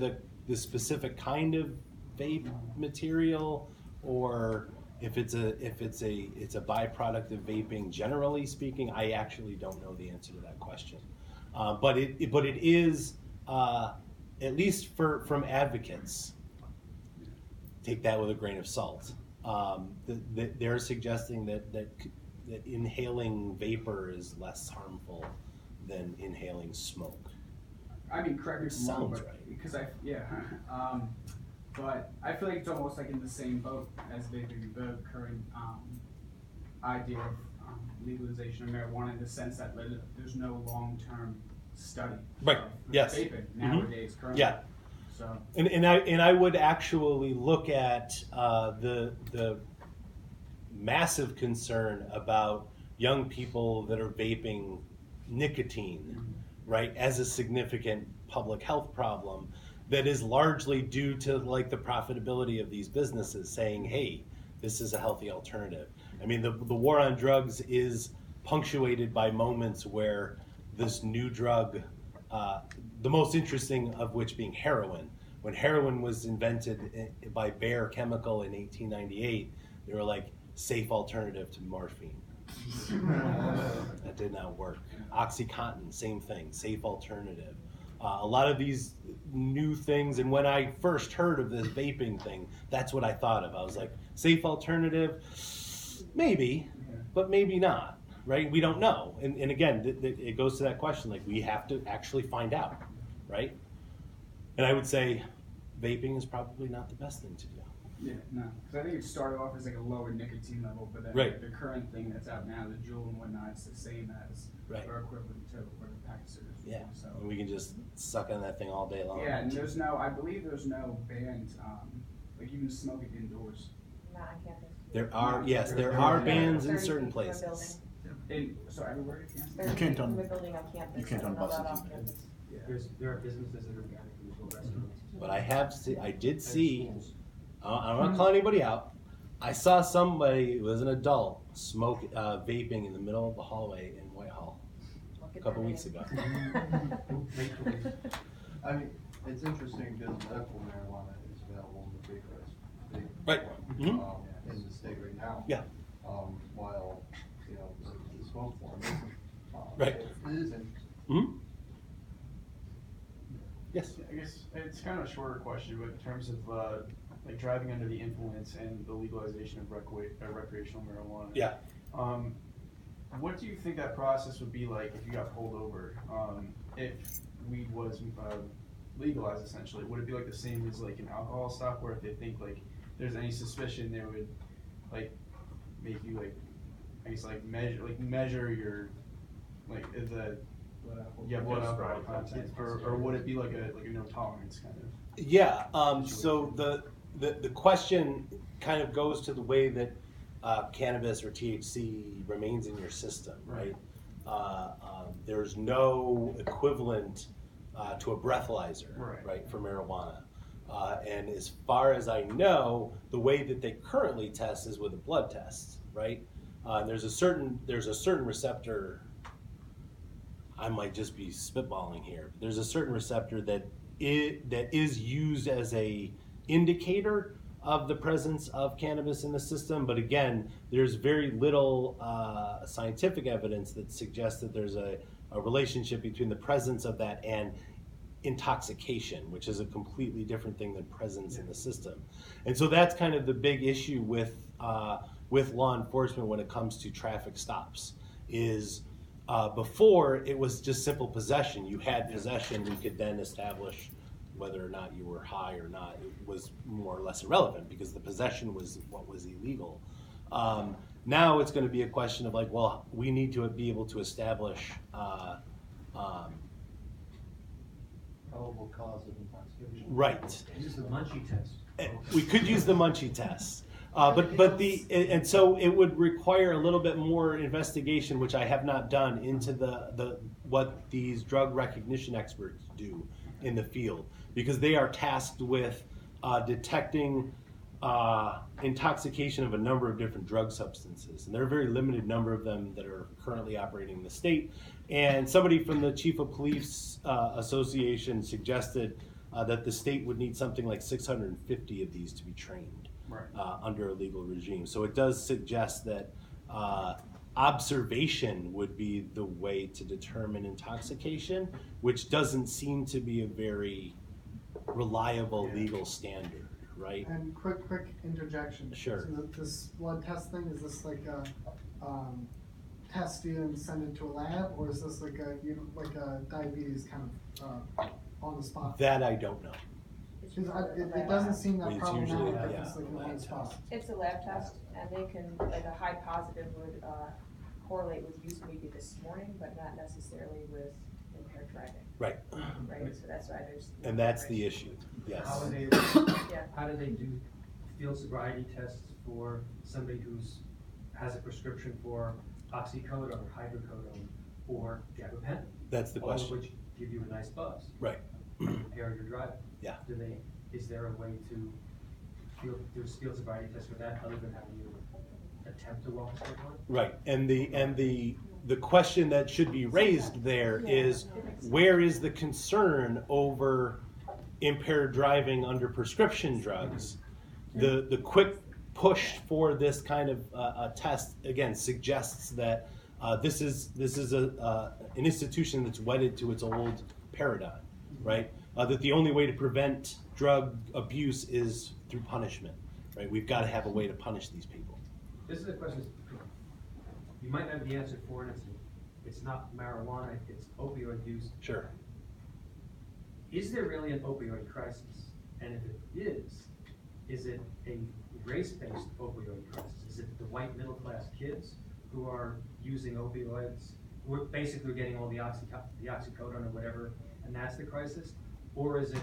the specific kind of vape material, or if it's a byproduct of vaping. Generally speaking, I actually don't know the answer to that question. But it is at least from advocates. Take that with a grain of salt. They're suggesting that inhaling vapor is less harmful than inhaling smoke.
I mean, correct me if I'm wrong,
Sounds
but
right.
because but I feel like it's almost like in the same boat as vaping, the current idea of legalization of marijuana, in the sense that there's no long-term study
Right.
of
Yes.
vaping nowadays currently.
Yeah.
So
And I would actually look at the massive concern about young people that are vaping nicotine, right, as a significant public health problem that is largely due to like the profitability of these businesses saying, hey, this is a healthy alternative. I mean, the war on drugs is punctuated by moments where this new drug, the most interesting of which being heroin. When heroin was invented by Bayer Chemical in 1898, they were like, safe alternative to morphine. That did not work. OxyContin, same thing, safe alternative. A lot of these new things, and when I first heard of this vaping thing, that's what I thought of. I was like, safe alternative? Maybe, but maybe not, right? We don't know. And again, it goes to that question, like we have to actually find out, right? And I would say vaping is probably not the best thing to do.
yeah, no, because I think it started off as like a lower nicotine level, but then
Right.
the current thing that's out now, the Juul and whatnot, it's the same as
Right.
or equivalent to what the pack cigarettes. would
Yeah,
be, So.
and we can just suck on that thing all day long.
Yeah, and there's no, I believe there's no banned, like you can smoke it indoors.
Not on campus.
There are, yes, there
There
are
are
bans in
30
certain
feet from a
places.
So everywhere you can.
30
can't
feet from
on-
a building on campus.
you can't
I
on
don't know about
buses
off
either.
campus.
There are businesses that are banning from restaurants.
But I did see, I don't want to call anybody out. I saw somebody who was an adult smoke vaping in the middle of the hallway in Whitehall a couple weeks ago.
I mean, it's interesting because medical marijuana is available in the vaporized
Right. Mhm.
In the state right now.
Yeah.
While, you know, the smoke form isn't.
Right.
It isn't.
Hmm. Yes.
I guess it's kind of a shorter question, but in terms of like driving under the influence and the legalization of recreational marijuana.
Yeah.
What do you think that process would be like if you got pulled over? If weed was legalized, essentially, would it be like the same as like an alcohol stop, where if they think like there's any suspicion, they would like make you like, I guess like measure your like the blood alcohol content, or would it be like a no tolerance kind of?
Yeah. So the question kind of goes to the way that cannabis or THC remains in your system, right? There's no equivalent to a breathalyzer,
Right.
for marijuana. And as far as I know, the way that they currently test is with a blood test, right? And there's a certain receptor. I might just be spitballing here. There's a certain receptor that is used as a indicator of the presence of cannabis in the system, but again, there's very little scientific evidence that suggests that there's a relationship between the presence of that and intoxication, which is a completely different thing than presence in the system. And so that's kind of the big issue with law enforcement when it comes to traffic stops is before it was just simple possession. You had possession, we could then establish whether or not you were high or not. It was more or less irrelevant because the possession was what was illegal. Now it's going to be a question of like, well, we need to be able to establish
Probable cause of intoxication.
right.
Use the munchie test.
We could use the munchie test. And so it would require a little bit more investigation, which I have not done, into the what these drug recognition experts do in the field, because they are tasked with detecting intoxication of a number of different drug substances, and there are a very limited number of them that are currently operating in the state. And somebody from the Chief of Police Association suggested that the state would need something like 650 of these to be trained under a legal regime. So it does suggest that observation would be the way to determine intoxication, which doesn't seem to be a very reliable legal standard, right?
And quick interjection.
Sure.
So this blood test thing, is this like a test you and send it to a lab, or is this like a diabetes kind of on the spot?
That I don't know.
Because it doesn't seem that
It's usually,
problematic if it's like
a
on
lab
the spot.
test.
It's a lab test, and they can, like a high positive would correlate with use maybe this morning, but not necessarily with impaired driving.
Right.
Right, so that's why there's.
And that's the issue, yes.
How do they,
Yeah.
how do they do field sobriety tests for somebody has a prescription for oxycodone or hydrocodone or gabapentin?
That's the question.
All of which give you a nice buzz.
Right.
Impair your driving.
Yeah.
Is there a way to do field sobriety tests for that other than having you attempt to walk a straight line?
Right, and the question that should be raised there is, where is the concern over impaired driving under prescription drugs? The quick push for this kind of a test again suggests that this is an institution that's wedded to its old paradigm, right? That the only way to prevent drug abuse is through punishment, right? We've got to have a way to punish these people.
This is a question you might have the answer for, and it's not marijuana, it's opioid use.
Sure.
Is there really an opioid crisis? And if it is it a race-based opioid crisis? Is it the white middle-class kids who are using opioids, who are basically getting all the oxycodone or whatever, and that's the crisis? Or is it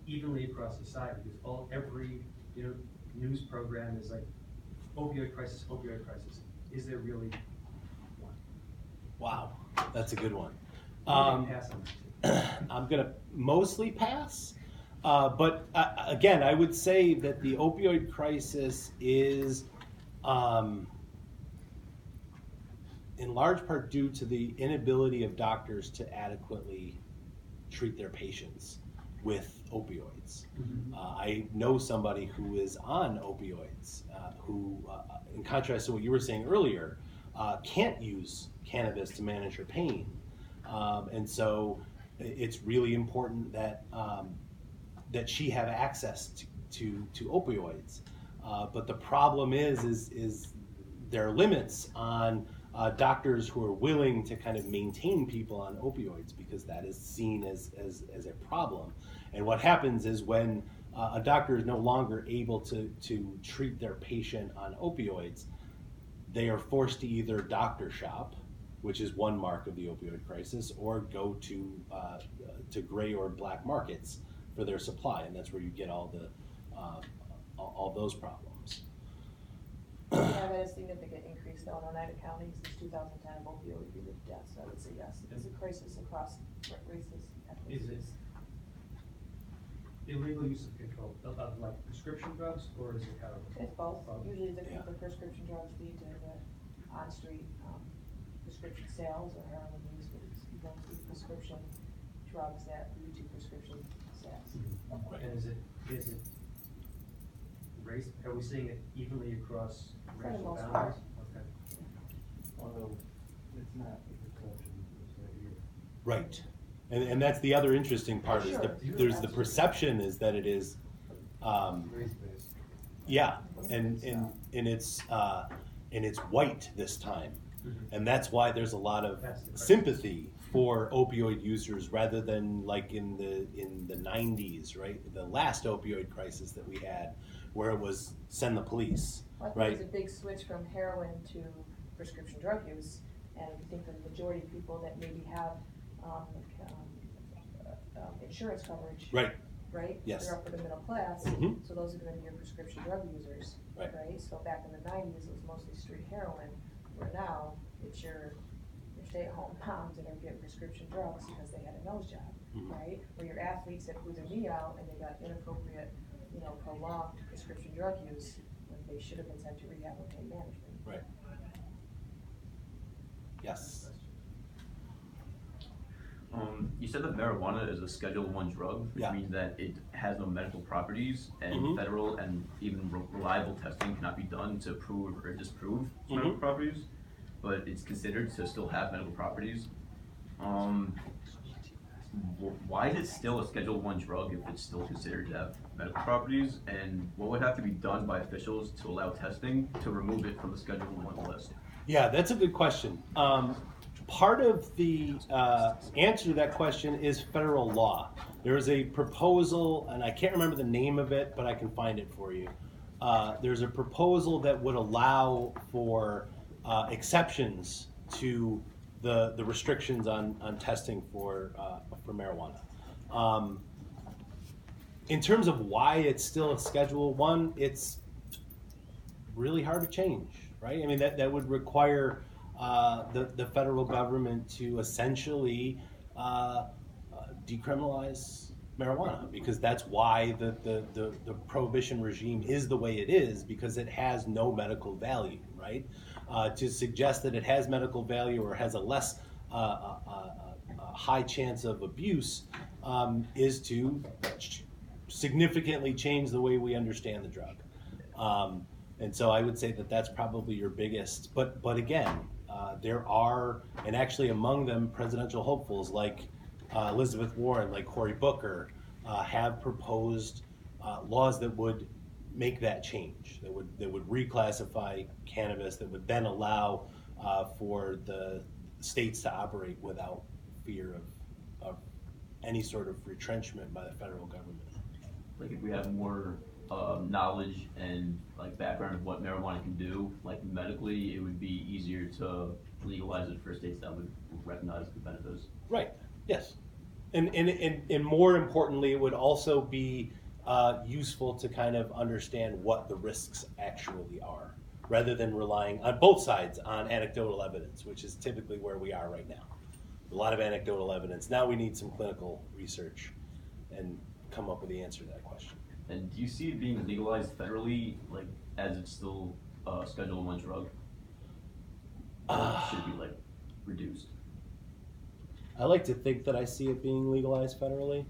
evenly across society? Because every news program is like opioid crisis, opioid crisis. Is there really one?
Wow, that's a good one.
I'm gonna pass on that too.
I'm gonna mostly pass, but again, I would say that the opioid crisis is in large part due to the inability of doctors to adequately treat their patients with opioids. I know somebody who is on opioids who, in contrast to what you were saying earlier, can't use cannabis to manage her pain. And so it's really important that that she have access to opioids. But the problem is there are limits on doctors who are willing to kind of maintain people on opioids, because that is seen as a problem. And what happens is when a doctor is no longer able to treat their patient on opioids, they are forced to either doctor shop, which is one mark of the opioid crisis, or go to gray or black markets for their supply, and that's where you get all those problems.
Yeah, that is significant increase though in Oneida County since 2010 of opioid-related deaths. I would say yes, it's a crisis across races,
Is it
ethnicities.
illegal use of control, of like prescription drugs, or is it heroin?
It's both.
Both.
Usually the prescription drugs lead to the on-street prescription sales or heroin use, but it's mostly prescription drugs that lead to prescription sales.
And is it race, are we seeing it evenly across
For the
racial
most
boundaries?
part.
Okay.
Although it's not the perception, it's right here.
Right. And that's the other interesting part is there's the perception is that it is,
Race-based.
yeah, and it's white this time. And that's why there's a lot of
That's the crisis.
sympathy for opioid users rather than like in the 90s, right? The last opioid crisis that we had where it was send the police,
Well, I think
right?
there's a big switch from heroin to prescription drug use, and I think the majority of people that maybe have insurance coverage.
Right.
Right?
Yes.
They're upper to middle class,
Mhm.
so those are gonna be your prescription drug users.
Right.
So back in the 90s, it was mostly street heroin, where now it's your stay-at-home moms that are getting prescription drugs because they had a nose job,
Mhm.
right? Or your athletes that blew their knee out and they got inappropriate, prolonged prescription drug use when they should have been sent to rehab or pain management.
Right. Yes.
You said that marijuana is a Schedule 1 drug, which
Yeah.
means that it has no medical properties, and
Mhm.
federal and even reliable testing cannot be done to prove or disprove its
Mhm.
medical properties, but it's considered to still have medical properties. Why is it still a Schedule 1 drug if it's still considered to have medical properties, and what would have to be done by officials to allow testing to remove it from the Schedule 1 list?
Yeah, that's a good question. Part of the answer to that question is federal law. There is a proposal, and I can't remember the name of it, but I can find it for you. There's a proposal that would allow for exceptions to the restrictions on testing for marijuana. In terms of why it's still a Schedule 1, it's really hard to change, right? I mean, that would require the federal government to essentially decriminalize marijuana, because that's why the prohibition regime is the way it is, because it has no medical value, right? To suggest that it has medical value or has a less high chance of abuse is to significantly change the way we understand the drug. And so I would say that that's probably your biggest, but again, there are, and actually among them, presidential hopefuls like Elizabeth Warren, like Cory Booker, have proposed laws that would make that change, that would reclassify cannabis, that would then allow for the states to operate without fear of any sort of retrenchment by the federal government.
Like if we have more knowledge and like background of what marijuana can do, like medically, it would be easier to legalize it for states that would recognize the benefits.
Right. Yes. And more importantly, it would also be useful to kind of understand what the risks actually are, rather than relying on both sides on anecdotal evidence, which is typically where we are right now. A lot of anecdotal evidence. Now we need some clinical research and come up with the answer to that question.
And do you see it being legalized federally, like as it's still a Schedule 1 drug? Or should it be like reduced?
I like to think that I see it being legalized federally,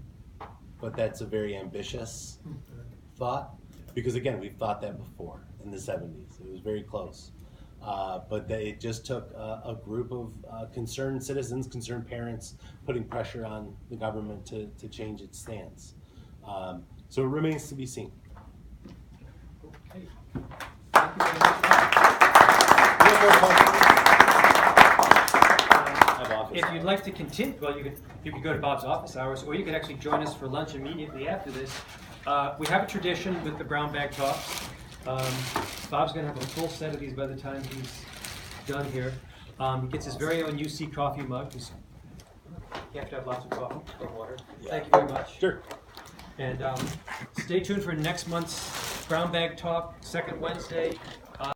but that's a very ambitious thought, because again, we've thought that before in the 70s. It was very close. But it just took a group of concerned citizens, concerned parents, putting pressure on the government to change its stance. So it remains to be seen.
Okay. Thank you very much. If you'd like to continue, well, you could go to Bob's office hours, or you could actually join us for lunch immediately after this. We have a tradition with the Brown Bag Talks. Bob's going to have a full set of these by the time he's done here. He gets his very own UC coffee mug. You have to have lots of coffee or water. Thank you very much.
Sure.
And stay tuned for next month's Brown Bag Talk, second Wednesday.